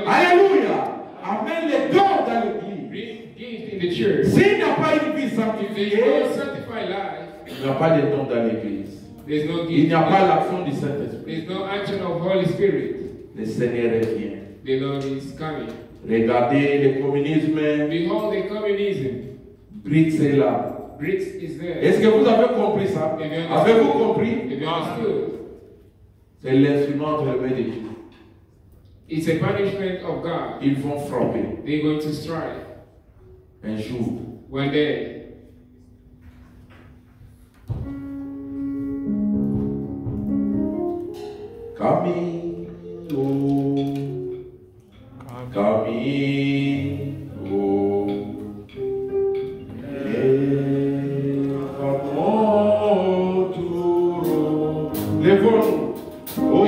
Alléluia. Amène les dons dans l'église. brings gift in the church. S'il n'y a pas une vie If there sanctifiée, is no sanctified life, il n'y a pas de dons dans l'église. there's no gift. Il n'y a pas l'action du Saint-Esprit. There's no action of Holy Spirit. Le Seigneur revient. The Lord is coming. Regardez le communisme. Behold the communism. BRICS est là. BRICS is there. Est-ce que vous avez compris ça? Avez-vous compris? Have you understood? C'est l'instrument entre les mains de Dieu. It's a punishment of God. Ils vont frapper They're going to strike un jour. one day. Camino, camino, levons-nous, oh,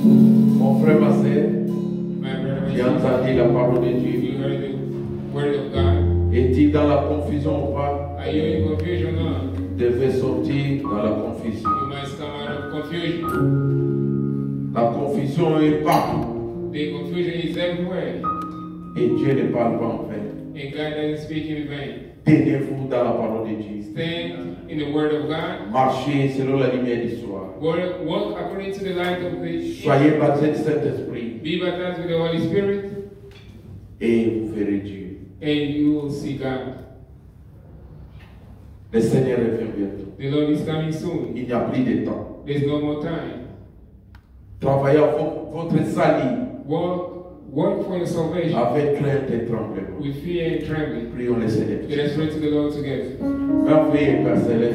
Mon frère, ma sœur, My brother, j'ai entendu la parole de Dieu. you heard the word of God. Est-il dans la confusion ou pas? Are you in confusion now? Devait sortir dans la confusion. You must come out of confusion. La confusion est partout. The confusion is everywhere. Et Dieu ne parle pas en vain. And God doesn't speak in vain. Tenez-vous dans la parole de Dieu. Stand in the word of God. Marchez selon la lumière du soir. Walk according to the light of the Soyez baptisés du Saint-Esprit Be baptized with the Holy Spirit, et vous verrez Dieu. and you will see God. Le Seigneur revient bientôt. The Lord is coming soon. Il n'y a plus de temps. There's no more time. Travaillez à votre salut Work for your salvation avec crainte et tremblement. with fear and trembling. Prions le Seigneur. Let us pray to the Lord together. Merveilleux Père Céleste.